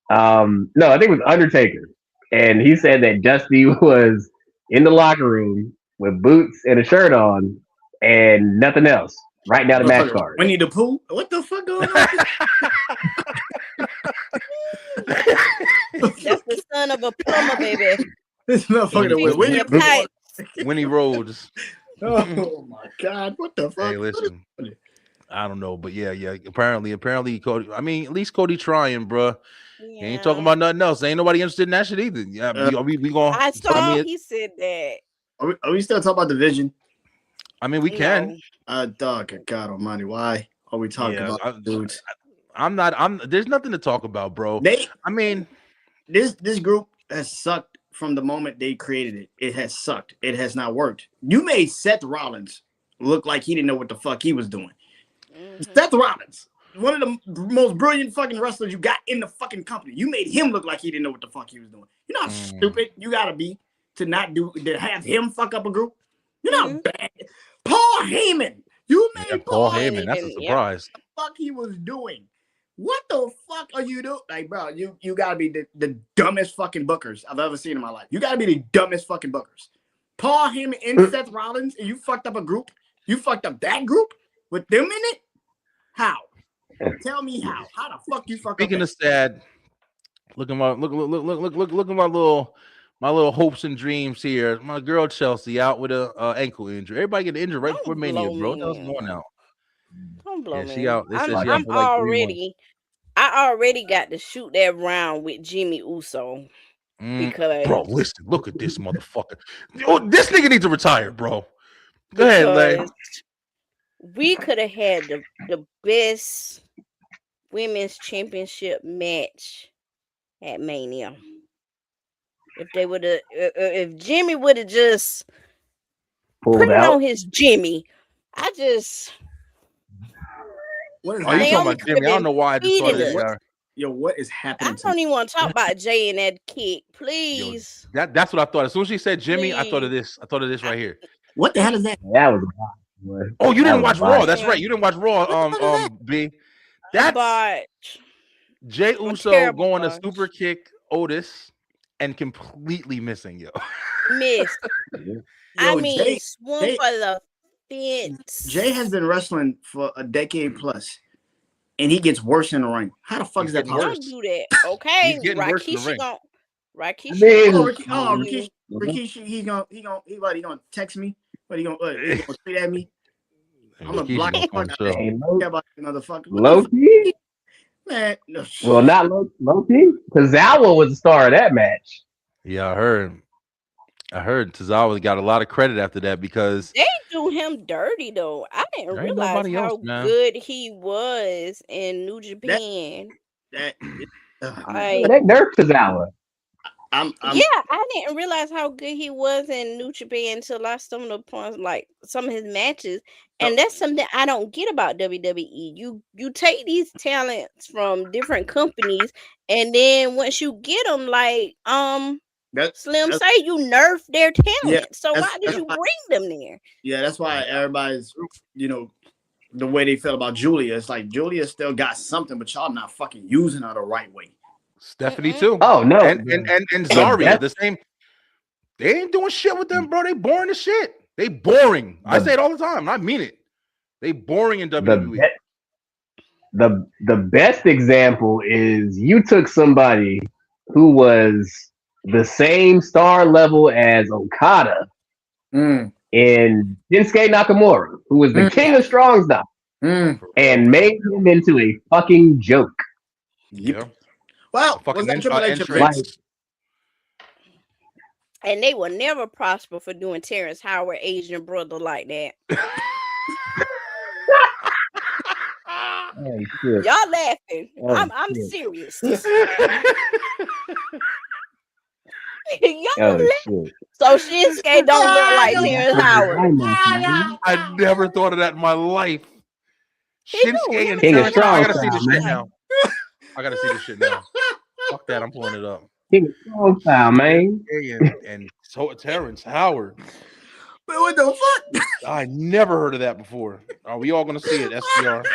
no, I think it was Undertaker, and he said that Dusty was in the locker room with boots and a shirt on and nothing else. Writing down a match card. Winnie the Pooh? What the fuck going on? That's the son of a plumber, baby. This motherfucker with Winnie Rhodes. Oh my god! What the fuck? Hey, listen. I don't know, but yeah. Apparently, Cody. I mean, at least Cody trying, bro. Yeah. He ain't talking about nothing else. Ain't nobody interested in that shit either. Yeah, we going. I saw he said that. Are we still talking about the Vision? I mean, we can. Dog, God Almighty, why are we talking about dudes? I'm not. There's nothing to talk about, bro. This group has sucked from the moment they created it. It has sucked. It has not worked. You made Seth Rollins look like he didn't know what the fuck he was doing. Seth Rollins, one of the most brilliant fucking wrestlers you got in the fucking company. You made him look like he didn't know what the fuck he was doing. You're not stupid. You gotta be to have him fuck up a group. You're not bad. Paul Heyman. You made Paul Heyman. That's a surprise. What the fuck he was doing? What the fuck are you doing? Like, bro, you gotta be the dumbest fucking bookers I've ever seen in my life. You gotta be the dumbest fucking bookers. Paul Heyman and Seth Rollins, and you fucked up a group. You fucked up that group with them in it. How? Tell me how. How the fuck you fuck Speaking up? Speaking of sad, look at my little hopes and dreams here. My girl Chelsea out with a ankle injury. Everybody get injured right before Mania, bro. What the hell's going out? Don't blow me. She out. I already got to shoot that round with Jimmy Uso because bro, listen, look at this motherfucker. This nigga needs to retire, bro. Go ahead, Lay. We could have had the best women's championship match at Mania. If they would have, if Jimmy would have just put it on his Jimmy, What is you talking about Jimmy? I don't know why I just thought this. Yo, what is happening? I don't even want to talk about Jay and that kick, please. Yo, that's what I thought. As soon as she said Jimmy, please. I thought of this. I thought of this right here. What the hell is that? That was. Oh, you didn't watch Raw. That's right. You didn't watch Raw. B. That's Jay Uso going to super kick Otis and completely missing, yo. Missed. I mean, Jay, swung for the fence. Jay has been wrestling for a decade plus, and he gets worse in the ring. How the fuck is that possible? Don't do that, okay? Rikishi gonna. Rikishi, he gonna text me. What he gonna tweet at me? I'm gonna block the fuck out of motherfucker. Low-key? Man, no. Well, not low-key, because Zawa was the star of that match. Yeah, I heard. I heard Tozawa got a lot of credit after that because they do him dirty though. I didn't realize how good he was in New Japan. They nerfed Tozawa. I didn't realize how good he was in New Japan until I stumbled upon like some of his matches, and that's something I don't get about WWE. You take these talents from different companies, and then once you get them, like Slim say, you nerf their talent. So why did you bring them there? Yeah, that's why everybody's the way they feel about Julia. It's like Julia still got something, but y'all not fucking using her the right way. Stephanie too. Oh no, and Zarya the same. They ain't doing shit with them, bro. They boring as shit. They boring. I say it all the time. I mean it. They boring in WWE. The best example is you took somebody who was the same star level as Okada in Shinsuke Nakamura, who was the king of strong style, and made him into a fucking joke. Yep. Well, was that Triple H entrance? And they will never prosper for doing Terrence Howard Asian brother like that. Oh, shit. Y'all laughing. Oh, I'm shit. serious. Y'all laughing. So Shinsuke don't look like Terrence Howard. I never thought of that in my life. Shinsuke and King Terrence Howard. I gotta see this shit now. I gotta see this shit now. Fuck that, I'm pulling it up. King of strong style, man. And so Terrence Howard. But what the fuck? I never heard of that before. Are we all gonna see it? SPR.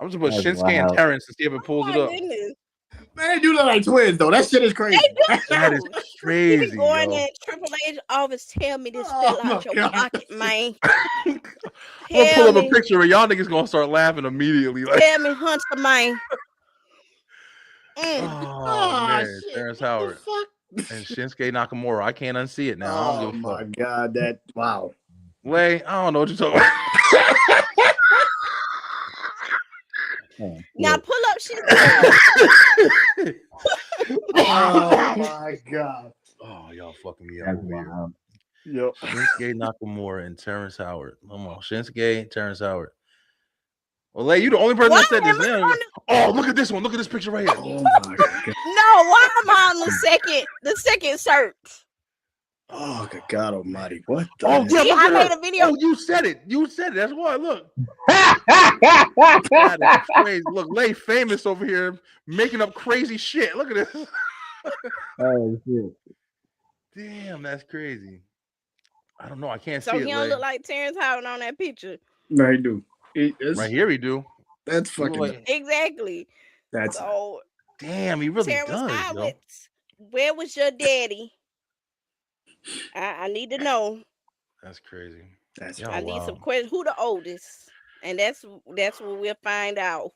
I'm just gonna put Shinsuke and Terrence and see if it pulls it up. Goodness. Man, they do look like twins though. That shit is crazy. That is crazy. You be going in Triple H always tell me this fell out your pocket, man. I'm gonna pull up a picture and y'all niggas gonna start laughing immediately. Like, tell me, Hunter, man. Oh man, Terrence Howard and Shinsuke Nakamura. I can't unsee it now. I don't give a fuck. My God, that wow. Lay, I don't know what you're talking about. Now pull up Shinsuke. Oh my God. Oh, y'all fucking me up. Yep. Shinsuke Nakamura and Terrence Howard. Come on, Shinsuke, Terrence Howard. Well, Lay, you the only person that said this. Oh, look at this one. Look at this picture right here. Oh my God. No, why am I on the second search? Oh, good God Almighty! What? The yeah, I made a video. Oh, you said it. You said it. That's why. Look. That is crazy. Look, Lay famous over here making up crazy shit. Look at this. Oh shit! Damn, that's crazy. I don't know. I can't see it. So he don't Lay. Look like Terrence Howard on that picture. No, he do. Right here, he do. That's fucking exactly. That's so. Damn, he really Terrence does. Howard, where was your daddy? I need to know. That's crazy. I need some questions. Who the oldest? And that's what we'll find out.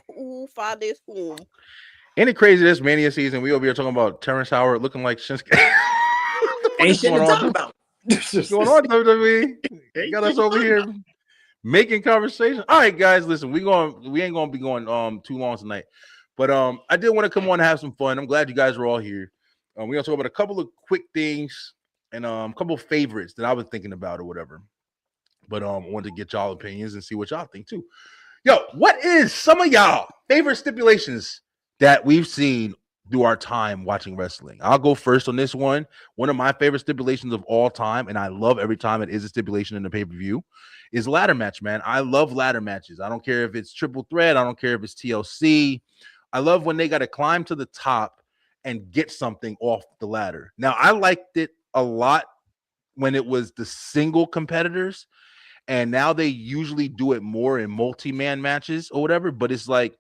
Who father is whom. Ain't it crazy this Mania season? We over here talking about Terrence Howard looking like Shinsuke. Ain't shit to talk about. What's going on, WWE? You got us over here making conversation. All right, guys, listen, we ain't gonna be going too long tonight. But I did want to come on and have some fun. I'm glad you guys are all here. We're gonna talk about a couple of quick things and a couple of favorites that I was thinking about or whatever. But I wanted to get y'all opinions and see what y'all think too. Yo, what is some of y'all favorite stipulations that we've seen through our time watching wrestling? I'll go first on this one. One of my favorite stipulations of all time, and I love every time it is a stipulation in the pay-per-view, is ladder match, man. I love ladder matches. I don't care if it's triple threat. I don't care if it's TLC. I love when they got to climb to the top and get something off the ladder. Now, I liked it a lot when it was the single competitors, and now they usually do it more in multi-man matches or whatever, but it's like,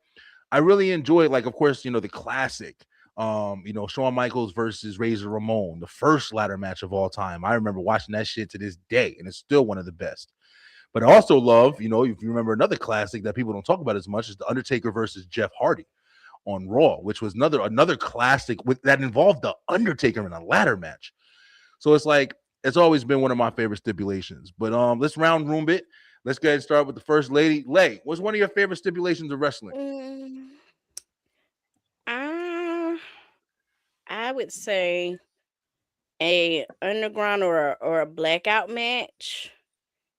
I really enjoy it. Like, of course, the classic, Shawn Michaels versus Razor Ramon, the first ladder match of all time. I remember watching that shit to this day, and it's still one of the best. But I also love, if you remember another classic that people don't talk about as much, is The Undertaker versus Jeff Hardy on Raw, which was another classic that involved The Undertaker in a ladder match. So it's like, it's always been one of my favorite stipulations. But let's round room it. Let's go ahead and start with the first lady. Lay, what's one of your favorite stipulations of wrestling? I would say a underground or a blackout match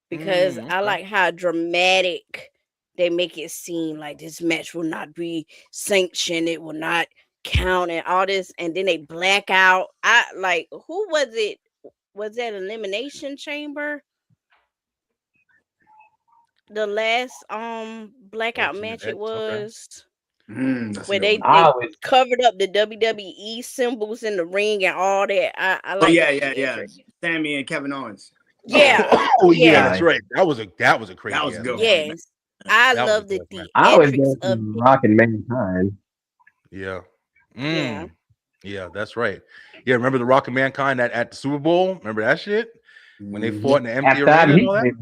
because I like how dramatic they make it seem. Like this match will not be sanctioned, it will not count, and all this, and then they black out. I like, who was it? Was that Elimination Chamber? The last blackout match it was. Where they covered up the WWE symbols in the ring and all that. I like. Yeah. Sammy and Kevin Owens. Yeah. Yeah, that's right. That was a crazy. That was good. Yes, I love the I was theatrics of Rocking Mankind. Yeah. Yeah, that's right. Yeah, remember the Rock and Mankind at the Super Bowl? Remember that shit when they fought in the empty arena and all that?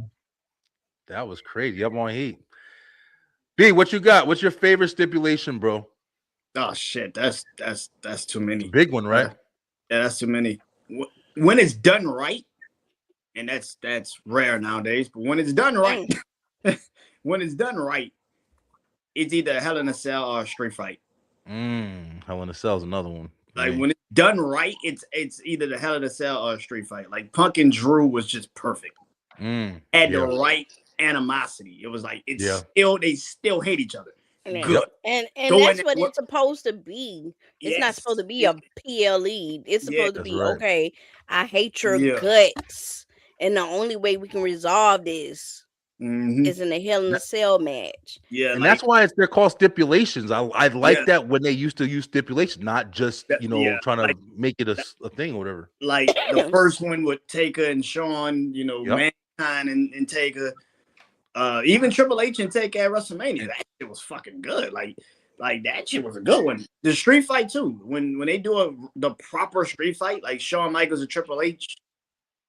That was crazy. Up on heat. B, what you got? What's your favorite stipulation, bro? Oh shit, that's too many. Big one, right? Yeah, that's too many. When it's done right, and that's rare nowadays. But when it's done right, it's either Hell in a Cell or a street fight. Hell in a Cell is another one. Like when it's done right, it's either the Hell in a Cell or a street fight. Like Punk and Drew was just perfect. Had the right animosity. It was like they still hate each other. Good. And that's what it's supposed to be. It's not supposed to be a PLE. It's supposed to be okay. I hate your guts, and the only way we can resolve this is in a Hell in a Cell match. Yeah, and that's why they're called stipulations. I like that when they used to use stipulations, not just trying to make it a thing or whatever. Like the first one with Taker and Shawn, Mankind and Taker. Even Triple H and Taker at WrestleMania, that shit was fucking good. Like that shit was a good one. The street fight too. When they do the proper street fight, like Shawn Michaels and Triple H,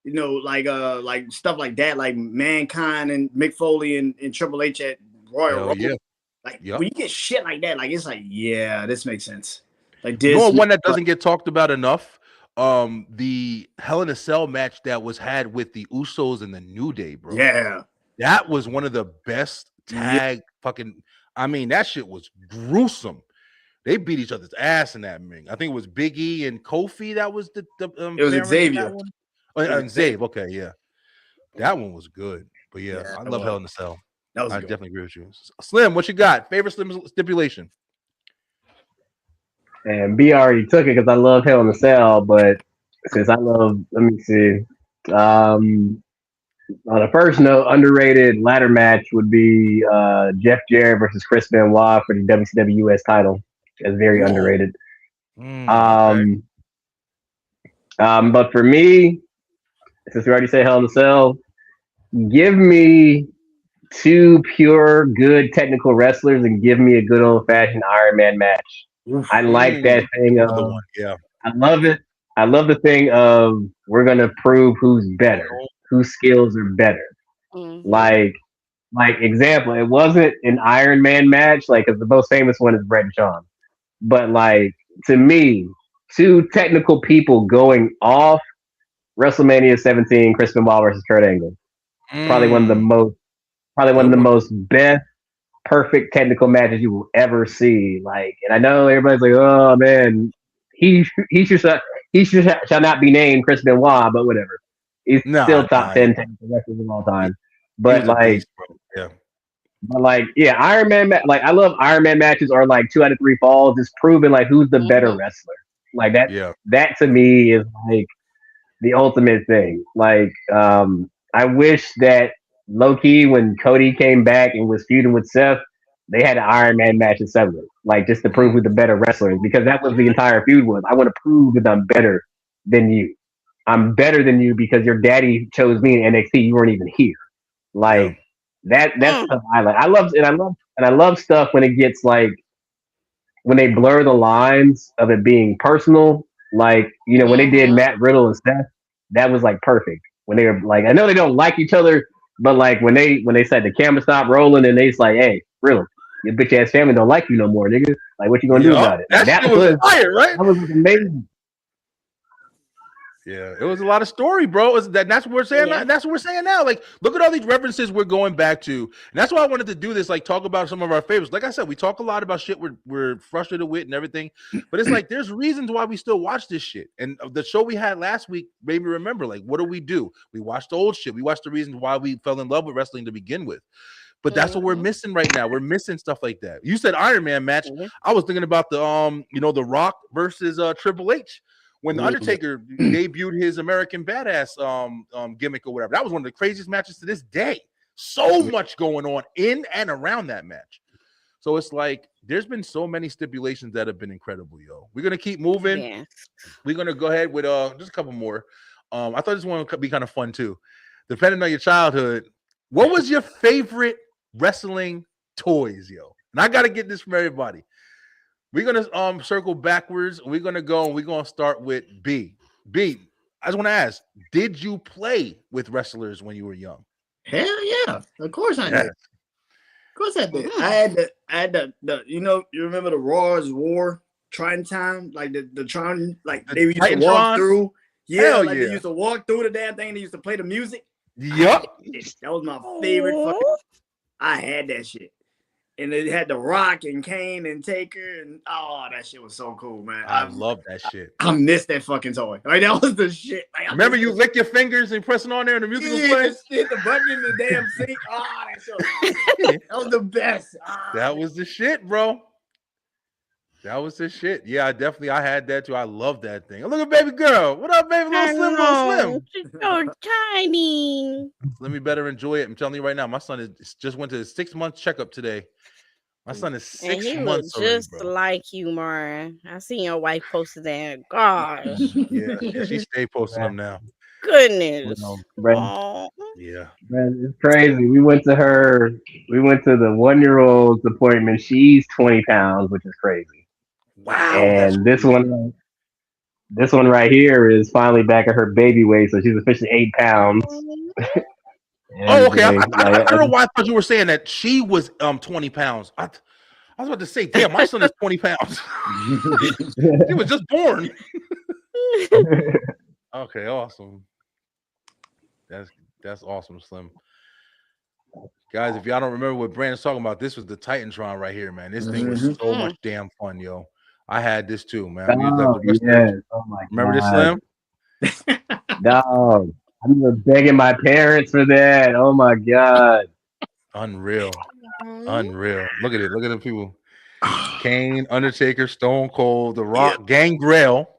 like stuff like that, like Mankind and Mick Foley and Triple H at Royal Rumble. Like when you get shit like that, like it's like, yeah, this makes sense. Like this. One that doesn't get talked about enough. The Hell in a Cell match that was had with the Usos and the New Day, bro. Yeah. That was one of the best tag fucking. I mean, that shit was gruesome. They beat each other's ass in that ring. I think it was Big E and Kofi. That was the it was Xavier. Xavier. Okay, yeah, that one was good. But I love Hell in a Cell. I definitely agree with you. Slim, what you got? Favorite stipulation? And B already took it because I love Hell in a Cell, but since I love, let me see. On the first note, underrated ladder match would be Jeff Jarrett versus Chris Benoit for the WCW US title. It's very underrated. But for me, since we already say Hell in a Cell, give me two pure good technical wrestlers and give me a good old fashioned Iron Man match. I like that thing of I love it. I love the thing of we're gonna prove who's better. Whose skills are better. Like example, it wasn't an Iron Man match, because the most famous one is Bret and Shawn. But to me, two technical people going off WrestleMania 17, Chris Benoit versus Kurt Angle. Probably one of the most best, perfect technical matches you will ever see. And I know everybody's like, oh man, he shall not be named Chris Benoit, but whatever. He's still top 10 technical wrestlers of all time. But Iron Man. I love Iron Man matches or 2 out of 3 falls. Just proving who's the better wrestler. That to me is the ultimate thing. I wish that low key when Cody came back and was feuding with Seth, they had an Iron Man match in separate, just to prove who the better wrestler is, because that was the entire feud was. I want to prove that I'm better than you. I'm better than you because your daddy chose me in NXT. You weren't even here. That's stuff I like. I love stuff when it gets when they blur the lines of it being personal. When they did Matt Riddle and Seth, that was perfect. When they were I know they don't like each other, but when they said the camera stopped rolling and they hey, Riddle, your bitch ass family don't like you no more, nigga. What you gonna do about it? That was fire, right? That was amazing. Yeah, it was a lot of story, bro. That's what we're saying. Yeah. That's what we're saying now. Like, look at all these references we're going back to. And that's why I wanted to do this. Like, talk about some of our favorites. Like I said, we talk a lot about shit we're frustrated with and everything. But it's like there's reasons why we still watch this shit. And the show we had last week made me remember. Like, what do? We watched the old shit. We watched the reasons why we fell in love with wrestling to begin with. But that's what we're missing right now. We're missing stuff like that. You said Iron Man match. I was thinking about the The Rock versus Triple H. When the Undertaker debuted his American Badass gimmick or whatever. That was one of the craziest matches to this day. So much going on in and around that match. So it's like there's been so many stipulations that have been incredible, yo. We're gonna keep moving. Yeah. We're gonna go ahead with just a couple more. I thought this one would be kind of fun too. Depending on your childhood, what was your favorite wrestling toys, yo? And I gotta get this from everybody. We're gonna circle backwards. We're gonna go and we're gonna start with B. B, I just want to ask, did you play with wrestlers when you were young? Hell yeah. Of course I did. Of course I did. I had the you remember the Raw's War Tron time? Like the Tron, like they used to walk through. Yeah, like they used to walk through the damn thing. They used to play the music. Yep. That was my favorite I had that shit. And it had The Rock and Kane and Taker, and that shit was so cool, man. I love that shit. I missed that fucking toy. Like that was the shit. Like, remember you lick your fingers and pressing on there and the music was playing? Hit the button in the damn sink. That was the best. That was the shit, bro. That was the shit. Yeah, I had that too. I love that thing. Look at baby girl. What up, baby? Little Slim. She's so tiny. Let me better enjoy it. I'm telling you right now, my son just went to his 6-month checkup today. My son is 6 months already, just like you, Mariah. I seen your wife posted that. Gosh. Yeah, she stay posting them now. Goodness. Yeah. It's crazy. We went to the 1-year-old's appointment. She's 20 pounds, which is crazy. Wow. And this one right here is finally back at her baby weight, so she's officially 8 pounds. Okay. I don't know why I thought you were saying that she was 20 pounds. I was about to say, damn, my son is 20 pounds. He was just born. Okay, awesome. That's awesome, Slim. Guys, if y'all don't remember what Brandon's talking about, this was the Titantron right here, man. This thing was so much damn fun, yo. I had this too, man. Oh my remember God. this, Slim? No. I remember begging my parents for that. Oh my God. Unreal. Look at it. Look at the people. Kane, Undertaker, Stone Cold, The Rock, Gangrel.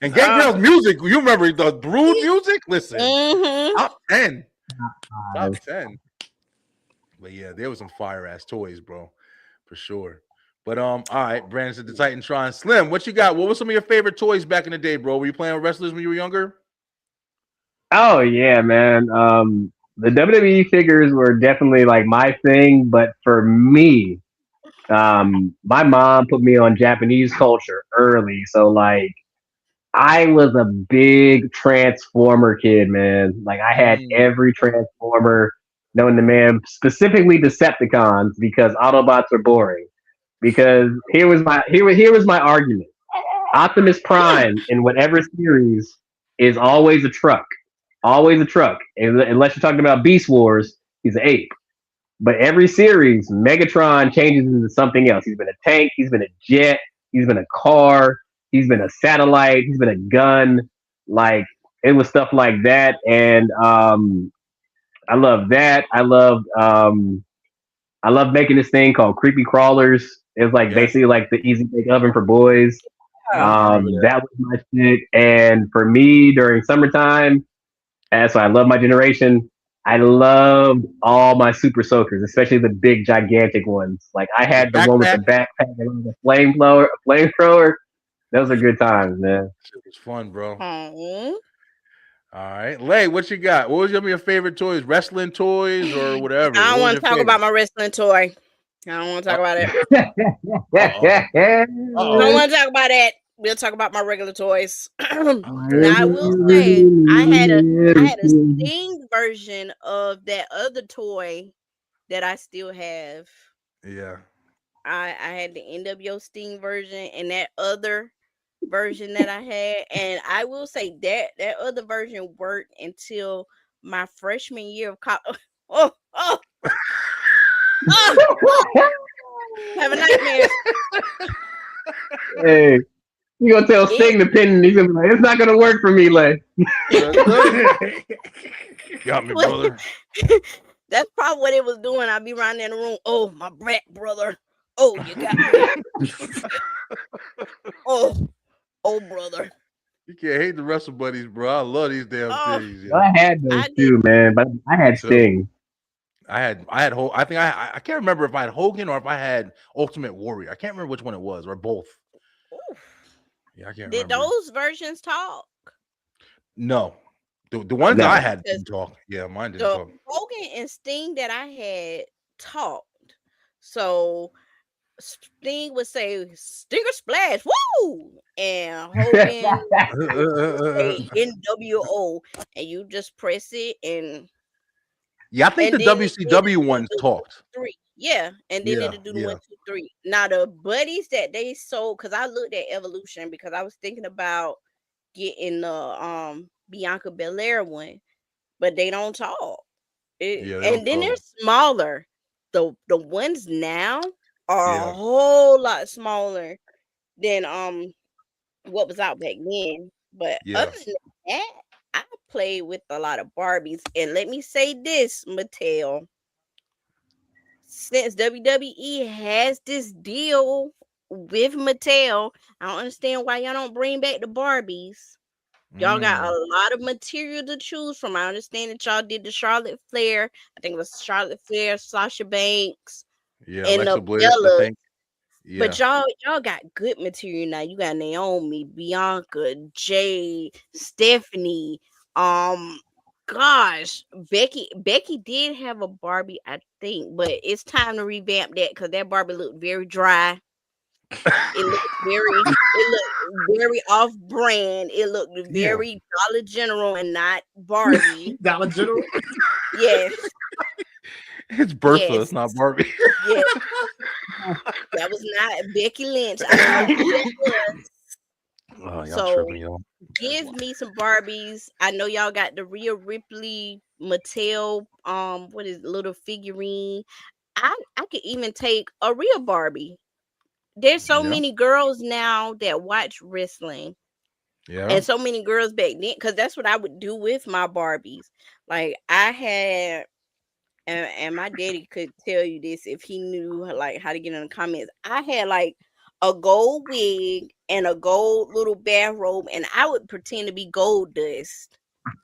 And Gangrel's music. You remember the Brood music? Listen. Top 10. Top 10. But yeah, there was some fire ass toys, bro. For sure. But all right, Brandon said the Titantron. Slim, what you got? What were some of your favorite toys back in the day, bro? Were you playing with wrestlers when you were younger? Oh yeah, man. The WWE figures were definitely like my thing, but for me, my mom put me on Japanese culture early, so like I was a big Transformer kid, man. Like I had every Transformer known to man, specifically Decepticons, because Autobots are boring. Because here was my argument: Optimus Prime in whatever series is always a truck. Always a truck. Unless you're talking about Beast Wars, he's an ape. But every series, Megatron changes into something else. He's been a tank, he's been a jet, he's been a car, he's been a satellite, he's been a gun. Like, it was stuff like that. And I love that. I love making this thing called Creepy Crawlers. It's like basically like the easy bake oven for boys. That was my shit. And for me, during summertime, so I love my generation. I loved all my super soakers, especially the big, gigantic ones. Like I had the one with the backpack and the flamethrower. Those are good times, man. It was fun, bro. All right, Lay, what you got? What was your favorite toys? Wrestling toys or whatever? I don't want to talk about my wrestling toy. I don't want to talk about it. I don't want to talk about it. We'll talk about my regular toys. I will say I had a Sting version of that other toy that I still have. Yeah. I had the NWO Sting version and that other version that I had, and I will say that other version worked until my freshman year of college. Oh, have a nightmare. Hey, you gonna tell Sting the pin, and he's gonna be like, "It's not gonna work for me, Lay." Got me, brother. That's probably what it was doing. I'd be running in the room. Oh, my brat brother. Oh, you got me. Oh, brother. You can't hate the Wrestle Buddies, bro. I love these damn things. Yeah. I had those too, man, but I had Sting. I had I think I can't remember if I had Hogan or if I had Ultimate Warrior. I can't remember which one it was, or both. Ooh. Yeah, I can't Did remember. those versions talk? No. The ones that I had didn't talk. Yeah, mine didn't talk. Hogan and Sting that I had talked. So Sting would say Stinger Splash, woo! And Hogan would say NWO, and you just press it and yeah, I think the WCW ones talked. 3. Yeah, and then it'll do the 1, 2, 3. Now the buddies that they sold, because I looked at Evolution because I was thinking about getting the Bianca Belair one, but they don't talk. And then they're smaller. The ones now are a whole lot smaller than what was out back then. But other than that, I played with a lot of Barbies. And let me say this, Mattel. Since WWE has this deal with Mattel, I don't understand why y'all don't bring back the Barbies. Y'all got a lot of material to choose from. I understand that y'all did the Charlotte Flair. I think it was Charlotte Flair, Sasha Banks, and Alexa Bliss, Bella. I think. Yeah. But y'all got good material now. You got Naomi, Bianca, Jay, Stephanie. Gosh, Becky did have a Barbie, I think, but it's time to revamp that because that Barbie looked very dry. It looked very off brand. It looked very Dollar General and not Barbie. Dollar General? Yes. It's Bertha, it's not Barbie. Yes. That was not Becky Lynch. I don't know who that was. Oh, y'all tripping, y'all. Give me some Barbies. I know y'all got the Rhea Ripley Mattel what is it, little figurine. I could even take a real Barbie. There's so many girls now that watch wrestling. Yeah. And so many girls back then, because that's what I would do with my Barbies. Like I had, and my daddy could tell you this if he knew like how to get in the comments. I had like a gold wig and a gold little bathrobe, and I would pretend to be Gold Dust.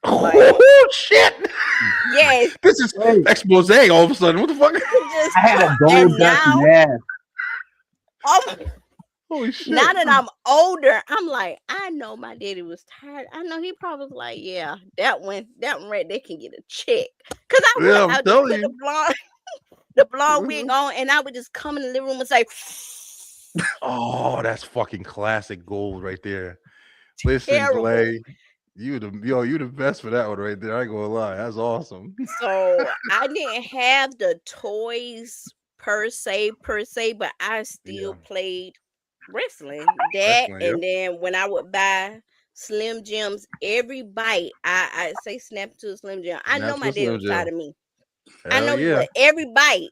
Like, oh shit! Yes, this is expose all of a sudden. What the fuck? I had a Gold Dust mask. Holy shit. Now that I'm older, I'm like, I know my daddy was tired. I know he probably was like, yeah, that one right there can get a check. Because I would put the blonde wig on, and I would just come in the living room and say, oh, that's fucking classic gold right there. Listen, Clay, you the best for that one right there. I ain't gonna lie, that's awesome. So I didn't have the toys per se, but I still played wrestling. And then when I would buy Slim Jims, every bite, I say snap to a Slim Jim. I know my dad was tired of me. I know he would. Every bite,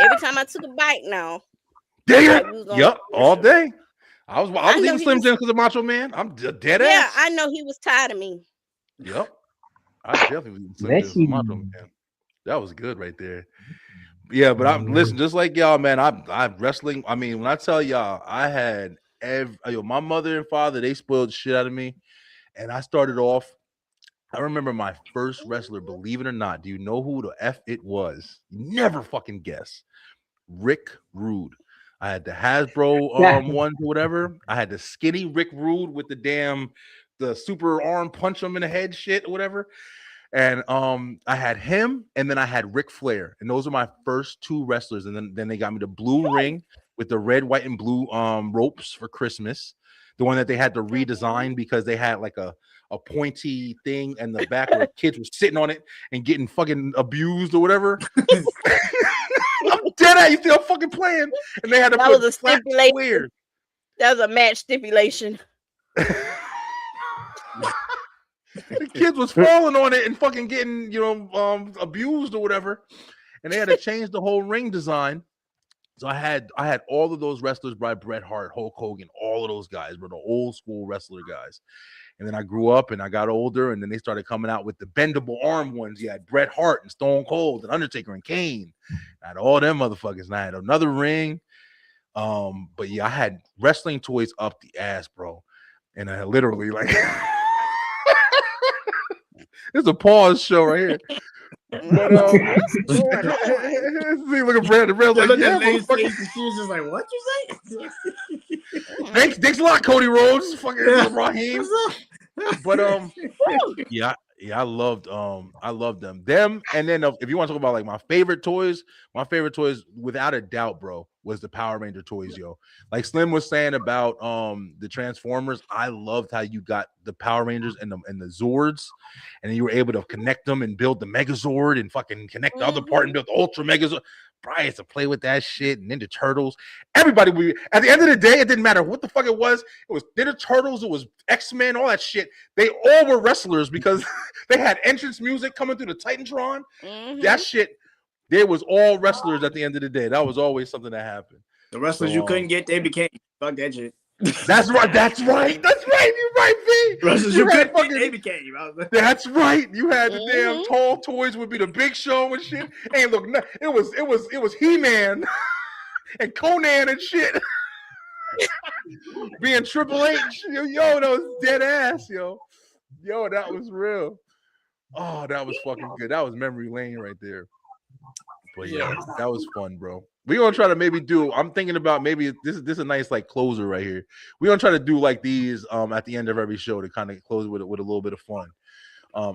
every time I took a bite now. Yep, all day. I was eating Slim Jim because of Macho Man. I'm dead ass. Yeah, I know he was tired of me. Yep. I definitely was eating Slim Jim because of Macho Man. That was good right there. Yeah, but I'm listen, just like y'all, man. I'm wrestling. I mean, when I tell y'all, I had my mother and father, they spoiled the shit out of me. And I started off. I remember my first wrestler, believe it or not. Do you know who the F it was? Never fucking guess. Rick Rude. I had the Hasbro ones or whatever. I had the skinny Rick Rude with the super arm punch him in the head shit or whatever. And I had him, and then I had Ric Flair, and those are my first two wrestlers. And then they got me the blue ring with the red, white, and blue ropes for Christmas. The one that they had to redesign because they had like a pointy thing in the back where kids were sitting on it and getting fucking abused or whatever. I'm dead at you. Think I'm fucking playing? And they had to put flat squares. That was a match stipulation. The kids was falling on it and fucking getting, abused or whatever, and they had to change the whole ring design. So I had all of those wrestlers by Bret Hart, Hulk Hogan, all of those guys were the old school wrestler guys. And then I grew up and I got older, and then they started coming out with the bendable arm ones. You had Bret Hart and Stone Cold and Undertaker and Kane. I had all them motherfuckers, and I had another ring. But yeah, I had wrestling toys up the ass, bro. And I literally like it's a pause show right here. But see, look at Brandon. Brandon's like, yeah, she was just like, what you say? Thanks a lot, Cody Rhodes. Fucking Raheem. But yeah, I loved them. And then if you want to talk about like my favorite toys without a doubt, bro, was the Power Ranger toys, yo. Like Slim was saying about the Transformers, I loved how you got the Power Rangers and the Zords, and then you were able to connect them and build the Megazord and fucking connect the other part and build the Ultra Megazord. Bro, I used to play with that shit, and Ninja Turtles. Everybody, at the end of the day, it didn't matter what the fuck it was. It was Ninja Turtles, it was X-Men, all that shit. They all were wrestlers because they had entrance music coming through the Titantron. That shit, they was all wrestlers at the end of the day. That was always something that happened. The wrestlers you couldn't get, they became. Fuck that shit. That's right. You're right, B. Wrestlers you couldn't get, they became. That's right. You had the damn tall toys would be the Big Show and shit. Hey, look, it was He-Man and Conan and shit. Being Triple H. Yo, that was dead ass, yo. Yo, that was real. Oh, that was fucking good. That was memory lane right there. But yeah, that was fun, bro. We're gonna try to maybe do. I'm thinking about maybe this is a nice like closer right here. We're gonna try to do like these at the end of every show to kind of close with a little bit of fun.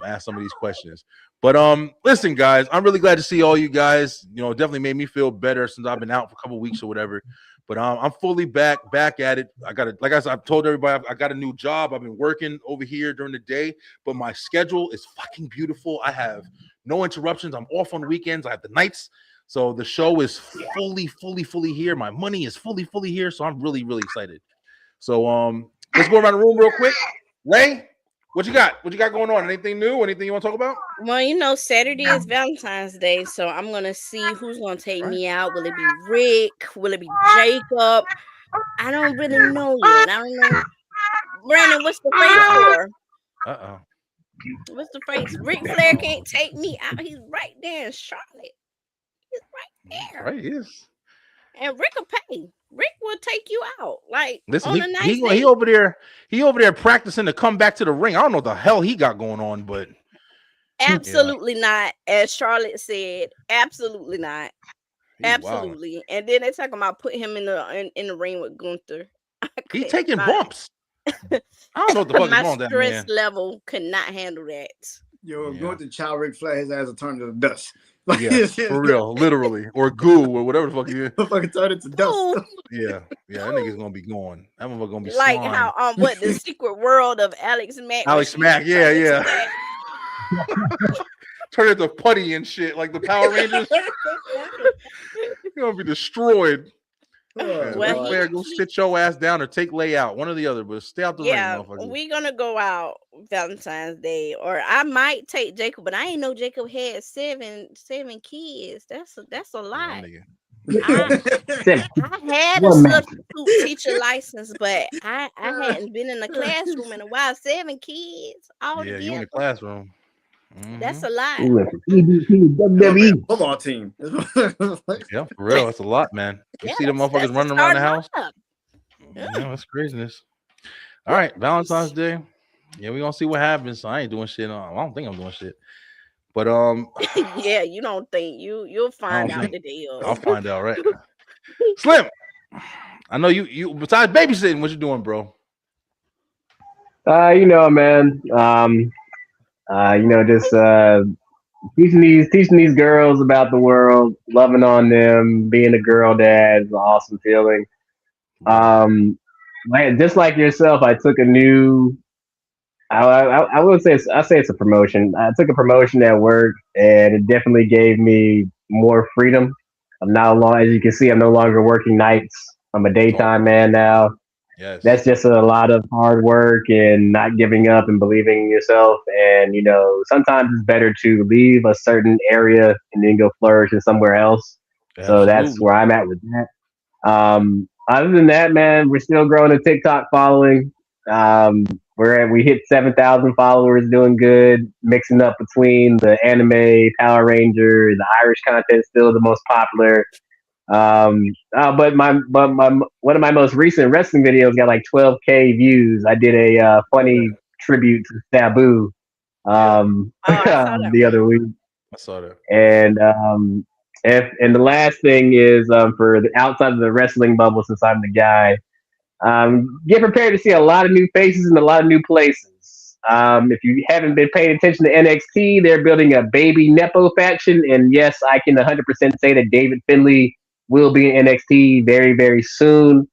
Ask some of these questions. But listen, guys, I'm really glad to see all you guys. Definitely made me feel better since I've been out for a couple weeks or whatever. But I'm fully back at it. I got it. Like I said, I've told everybody I got a new job. I've been working over here during the day, but my schedule is fucking beautiful. I have no interruptions. I'm off on the weekends. I have the nights. So the show is fully here. My money is fully here. So I'm really, really excited. So let's go around the room real quick. Ray, what you got? What you got going on? Anything new? Anything you want to talk about? Well, Saturday is Valentine's Day, so I'm gonna see who's gonna take me out. Will it be Rick? Will it be Jacob? I don't really know yet. I don't know. Brandon, what's the face for? What's the face? Ric Flair can't take me out. He's right there in Charlotte. He's right there. Right, yes. And Rick will pay. Rick will take you out. Like, listen, on a nice he day. over there practicing to come back to the ring. I don't know what the hell he got going on, but absolutely not. As Charlotte said, absolutely not. Absolutely. Wow. And then they talking about put him in the ring with Gunther. He's taking bumps. I don't know what the fuck is wrong with that man. My stress level could not handle that. Yo, Gunther child Ric Flair, his ass will turn to the dust. Like, yeah, for real, literally, or goo, or whatever the fuck he is. Fucking turn it to dust. Yeah, that nigga's gonna be going. That motherfucker gonna be like slime. How what the secret world of Alex Mack. Alex Mack, yeah. Turn it to putty and shit, like the Power Rangers. You're gonna be destroyed. Well, Flair, go sit your ass down or take layout, one or the other, but stay out the ring, motherfucker. We're gonna go out Valentine's Day, or I might take Jacob, but I ain't know Jacob had seven kids. That's a lot. I had a substitute teacher license, but I hadn't been in the classroom in a while. 7 kids all together. You in the classroom. Mm-hmm. That's a lot. Football team. Yeah, for real. That's a lot, man. You see the motherfuckers running around the house? Yeah, that's craziness. All right, Valentine's Day. Yeah, we're gonna see what happens. I ain't doing shit. I don't think I'm doing shit. But yeah, you don't think you'll find out the day of. I'll find out, right? Slim, I know you besides babysitting, what you doing, bro? Man. Just teaching these girls about the world, loving on them, being a girl dad is an awesome feeling. Just like yourself, I took a new. I would say it's a promotion. I took a promotion at work, and it definitely gave me more freedom. As you can see, I'm no longer working nights. I'm a daytime man now. Yes. That's just a lot of hard work and not giving up and believing in yourself. And, sometimes it's better to leave a certain area and then go flourish in somewhere else. So that's Absolutely. where I'm at with that. Other than that, man, we're still growing a TikTok following. Um, we hit 7,000 followers, doing good. Mixing up between the anime, Power Ranger, the Irish content, still the most popular. But my one of my most recent wrestling videos got like 12K views. I did a funny tribute to Sabu I saw that the one. other week. I saw that. And and the last thing is for the outside of the wrestling bubble, since I'm the guy, get prepared to see a lot of new faces in a lot of new places. If you haven't been paying attention to NXT, they're building a baby Nepo faction, and yes, I can 100% say that David Finlay will be in NXT very, very soon.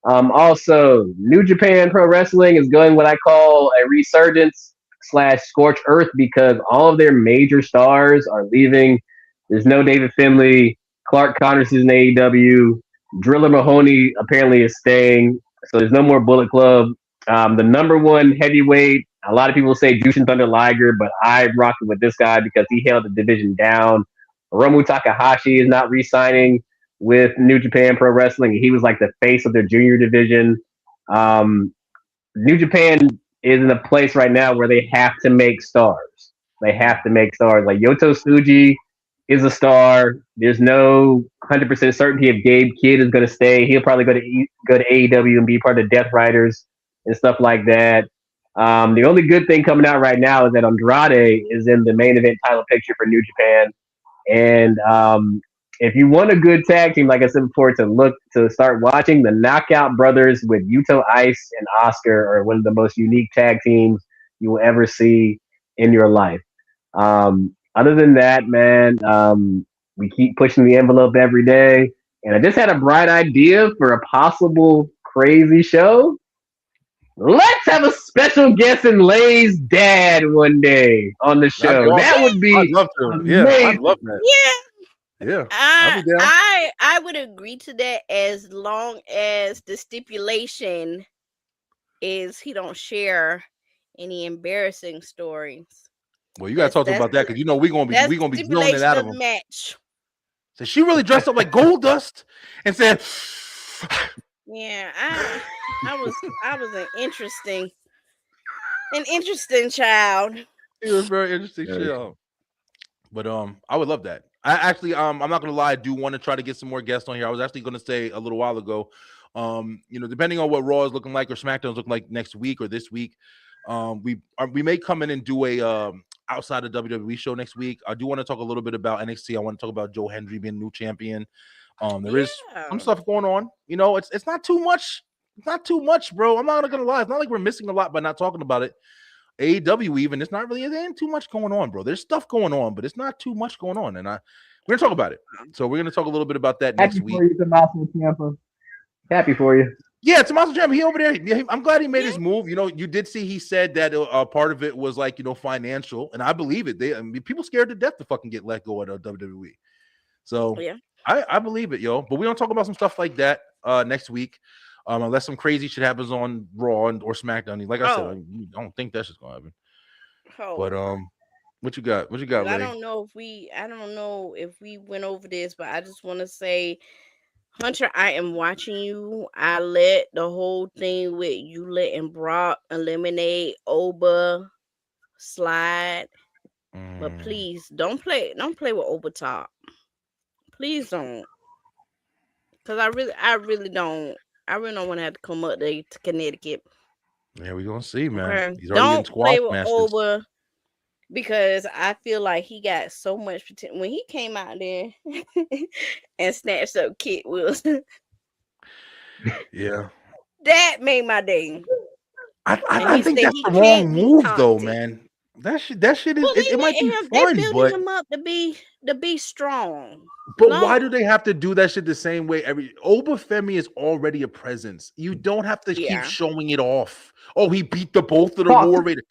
Also, New Japan Pro Wrestling is going what I call a resurgence / scorch earth because all of their major stars are leaving. There's no David Finlay. Clark Connors is in AEW. Driller Mahoney apparently is staying. So there's no more Bullet Club. The number one heavyweight, a lot of people say Jushin Thunder Liger, but I rocked with this guy because he held the division down. Hiromu Takahashi is not re-signing with New Japan Pro Wrestling. He was like the face of their junior division. New Japan is in a place right now where they have to make stars. They have to make stars. Like Yoto Tsuji is a star. There's no 100% certainty if Gabe Kidd is going to stay. He'll probably go to AEW and be part of the Death Riders and stuff like that. The only good thing coming out right now is that Andrade is in the main event title picture for New Japan. And if you want a good tag team, like I said before, to start watching, the Knockout Brothers with Yuto Ice and Oscar are one of the most unique tag teams you will ever see in your life. Other than that, man, we keep pushing the envelope every day. And I just had a bright idea for a possible crazy show. Let's have a special guest and Lay's dad one day on the show. That would be I'd love to. amazing. Yeah, I'd love that. Yeah. Yeah. I'll be down. I would agree to that as long as the stipulation is he don't share any embarrassing stories. Well, you gotta talk about that because we're gonna be filming it out of him. Match. So she really dressed up like Gold Dust and said, "Yeah, I was an interesting child. He was a very interesting child." But I would love that. I actually I'm not gonna lie, I do want to try to get some more guests on here. I was actually gonna say a little while ago, depending on what Raw is looking like or SmackDown is looking like next week or this week, we may come in and do a outside of WWE show next week. I do want to talk a little bit about NXT. I want to talk about Joe Hendry being new champion. There is some stuff going on. It's not too much. It's not too much, bro. I'm not gonna lie. It's not like we're missing a lot by not talking about it. AEW even, it's not really, there ain't too much going on, bro. There's stuff going on, but it's not too much going on. And we're gonna talk about it. So we're gonna talk a little bit about that next week. Happy for you, Tommaso Ciampa. Happy for you. Yeah, Tommaso Ciampa, he over there. I'm glad he made his move. You did see he said that part of it was like financial, and I believe it. People scared to death to fucking get let go at WWE. So I believe it, yo. But we don't talk about some stuff like that next week. Unless some crazy shit happens on Raw or SmackDown. Like I said, I don't think that's just gonna happen. But what you got? What you got, Lay? I don't know if we went over this, but I just want to say, Hunter, I am watching you. I let the whole thing with you letting Brock eliminate Oba slide, but please don't play with Oba top. Please don't, because I really don't. I really don't want to have to come up there to Connecticut. Yeah, we're gonna see, man. Okay. He's already don't play with Oba because I feel like he got so much potential when he came out there and snatched up Kit Wilson. Yeah, that made my day. I think that's the wrong move, though, man. That shit is. Well, it might be fun, they're building but him up to be strong. But why do they have to do that shit the same way? Obafemi is already a presence. You don't have to keep showing it off. Oh, he beat both of the War Raiders.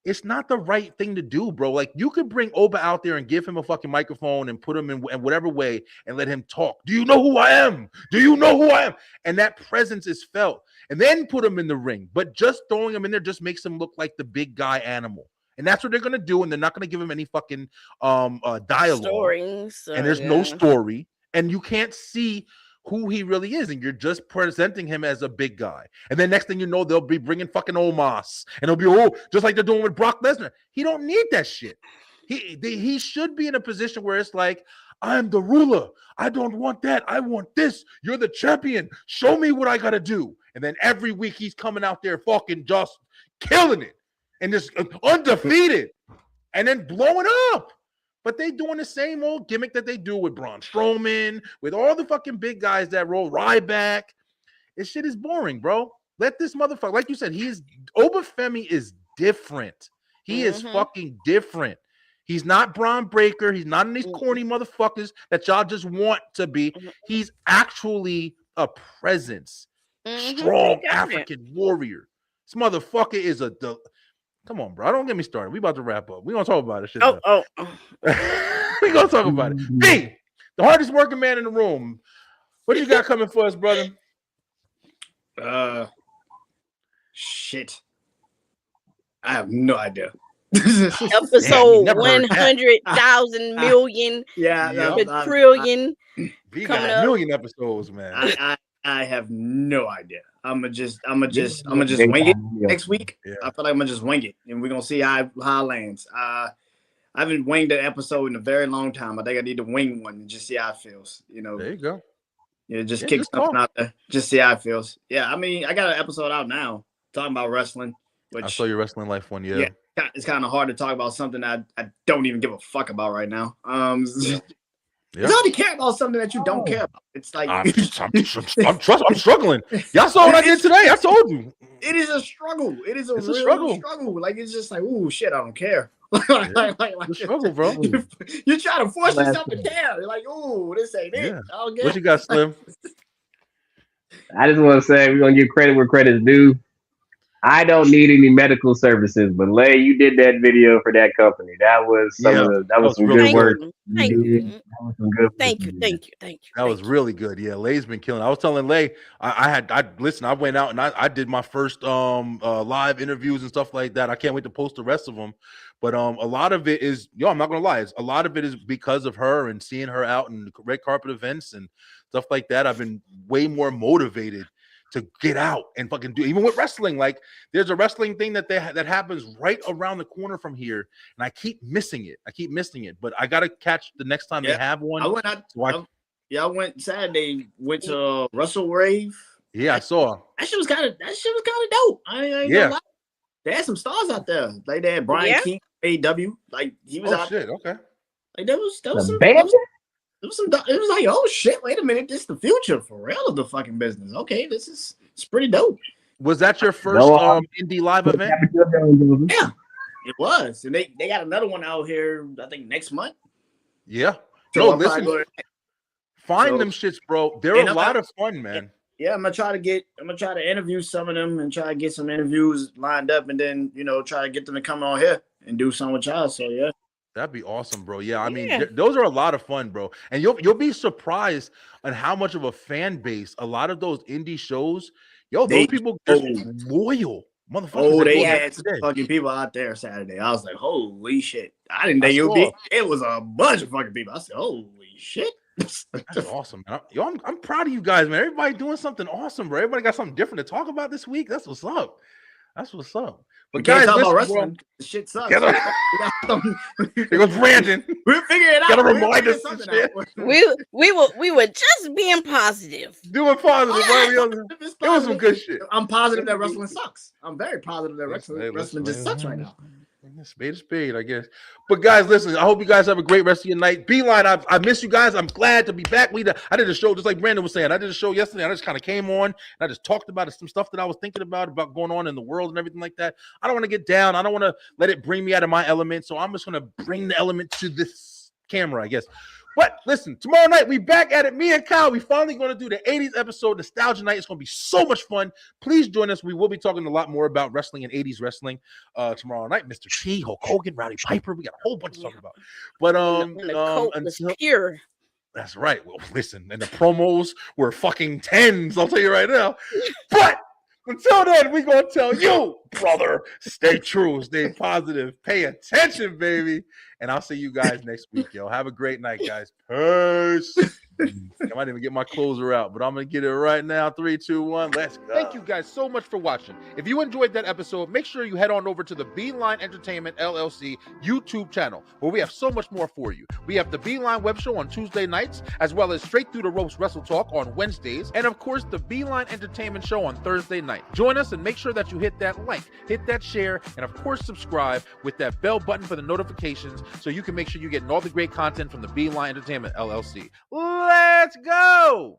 it's not the right thing to do, bro. Like, you could bring Oba out there and give him a fucking microphone and put him in whatever way and let him talk. Do you know who I am? Do you know who I am? And that presence is felt. And then put him in the ring. But just throwing him in there just makes him look like the big guy animal. And that's what they're gonna do. And they're not gonna give him any fucking dialogue. Stories, and there's no story. And you can't see who he really is, and you're just presenting him as a big guy. And then next thing you know, they'll be bringing fucking Omos, and it'll be just like they're doing with Brock Lesnar. He don't need that shit. He should be in a position where it's like, I'm the ruler. I don't want that. I want this. You're the champion. Show me what I gotta do. And then every week he's coming out there fucking just killing it and just undefeated, and then blowing up. But they doing the same old gimmick that they do with Braun Strowman, with all the fucking big guys that roll Ryback. This shit is boring, bro. Let this motherfucker, like you said, Obafemi is different. He is fucking different. He's not Braun Breaker. He's not in these corny motherfuckers that y'all just want to be. He's actually a presence. Strong African warrior. This motherfucker is come on, bro. Don't get me started. We about to wrap up. We gonna talk about this shit. We gonna talk about it. Hey, the hardest working man in the room. What you got coming for us, brother? Shit. I have no idea. Episode 100,000 million. Trillion. We got a million episodes, man. I have no idea. I'm gonna just wing it next week. Yeah. I feel like I'm gonna just wing it, and we're gonna see how it lands. I haven't winged an episode in a very long time. I think I need to wing one and just see how it feels. You know, there you go. Yeah, just kick something out there, just see how it feels. Yeah, I mean, I got an episode out now talking about wrestling. Which, I saw your Wrestling Life one. Yeah, it's kind of hard to talk about something I don't even give a fuck about right now. It's hard to care about something that you don't care about. It's like I'm struggling. Y'all saw what I did today. I told you. It is a struggle. It is a real struggle. Like, it's just like, ooh, shit, I don't care. like struggle, bro. You're trying to force yourself to care. You're like, ooh, this ain't it. I don't care. What you got, Slim? I just want to say we're gonna give credit where credit's due. I don't need any medical services, but Lay, you did that video for that company. That was some good work. Thank you. Thank you. That was really good. Yeah, Lay's been killing. I was telling Lay, I went out and I did my first live interviews and stuff like that. I can't wait to post the rest of them. But a lot of it is, I'm not gonna lie, a lot of it is because of her and seeing her out in red carpet events and stuff like that. I've been way more motivated to get out and fucking do, even with wrestling. Like, there's a wrestling thing that happens right around the corner from here, and I keep missing it. But I gotta catch the next time they have one. I went Saturday. Went to Russell Rave. Yeah, I saw. That shit was kind of dope. I ain't gonna lie. They had some stars out there. Like, they had Brian King, AW. Like, he was out. Shit, okay. Like, that was some band. It was like, oh shit, wait a minute, this is the future for real of the fucking business. Okay, it's pretty dope. Was that your first indie live event? Yeah, it was. And they got another one out here, I think, next month. Yeah. So listen, find them shits, bro. They're a lot of fun, man. Yeah, I'm gonna try to interview some of them and try to get some interviews lined up, and then try to get them to come on here and do something with y'all. So yeah. That'd be awesome, bro. Yeah, I mean, those are a lot of fun, bro. And you'll be surprised on how much of a fan base a lot of those indie shows. Those people are loyal, motherfuckers. Oh, they had some fucking people out there Saturday. I was like, holy shit! I didn't think you'd be. It was a bunch of fucking people. I said, holy shit! That's awesome, man. I'm proud of you guys, man. Everybody doing something awesome, bro. Everybody got something different to talk about this week. That's what's up. But guys, talk about wrestling. The shit sucks. Here goes Brandon. We'll figure it out. Gotta remind us of shit. We were just being positive. Doing positive. It was some good shit. I'm positive that wrestling sucks. I'm very positive that wrestling just sucks right now. Spade is spade, I guess. But guys, listen, I hope you guys have a great rest of your night. Beeline, I miss you guys. I'm glad to be back. I did a show, just like Brandon was saying. I did a show yesterday. I just kind of came on and I just talked about some stuff that I was thinking about going on in the world and everything like that. I don't want to get down. I don't want to let it bring me out of my element. So I'm just going to bring the element to this camera, I guess. But listen, tomorrow night we back at it. Me and Kyle, we finally going to do the 80s episode, Nostalgia Night. It's going to be so much fun. Please join us. We will be talking a lot more about wrestling and 80s wrestling tomorrow night. Mr. T, Hulk Hogan, Rowdy Piper. We got a whole bunch to talk about. But until pure. That's right. Well, listen, and the promos were fucking 10s. I'll tell you right now. But until then, we're going to tell you, brother, stay true, stay positive, pay attention, baby. And I'll see you guys next week, yo. Have a great night, guys. Peace. I might even get my closer out, but I'm going to get it right now. 3, 2, 1, let's go. Thank you guys so much for watching. If you enjoyed that episode, make sure you head on over to the Beeline Entertainment LLC YouTube channel, where we have so much more for you. We have the Beeline Web Show on Tuesday nights, as well as Straight Through the Ropes Wrestle Talk on Wednesdays, and of course, the Beeline Entertainment Show on Thursday night. Join us and make sure that you hit that like, hit that share, and of course, subscribe with that bell button for the notifications so you can make sure you're getting all the great content from the Beeline Entertainment LLC. Let's go!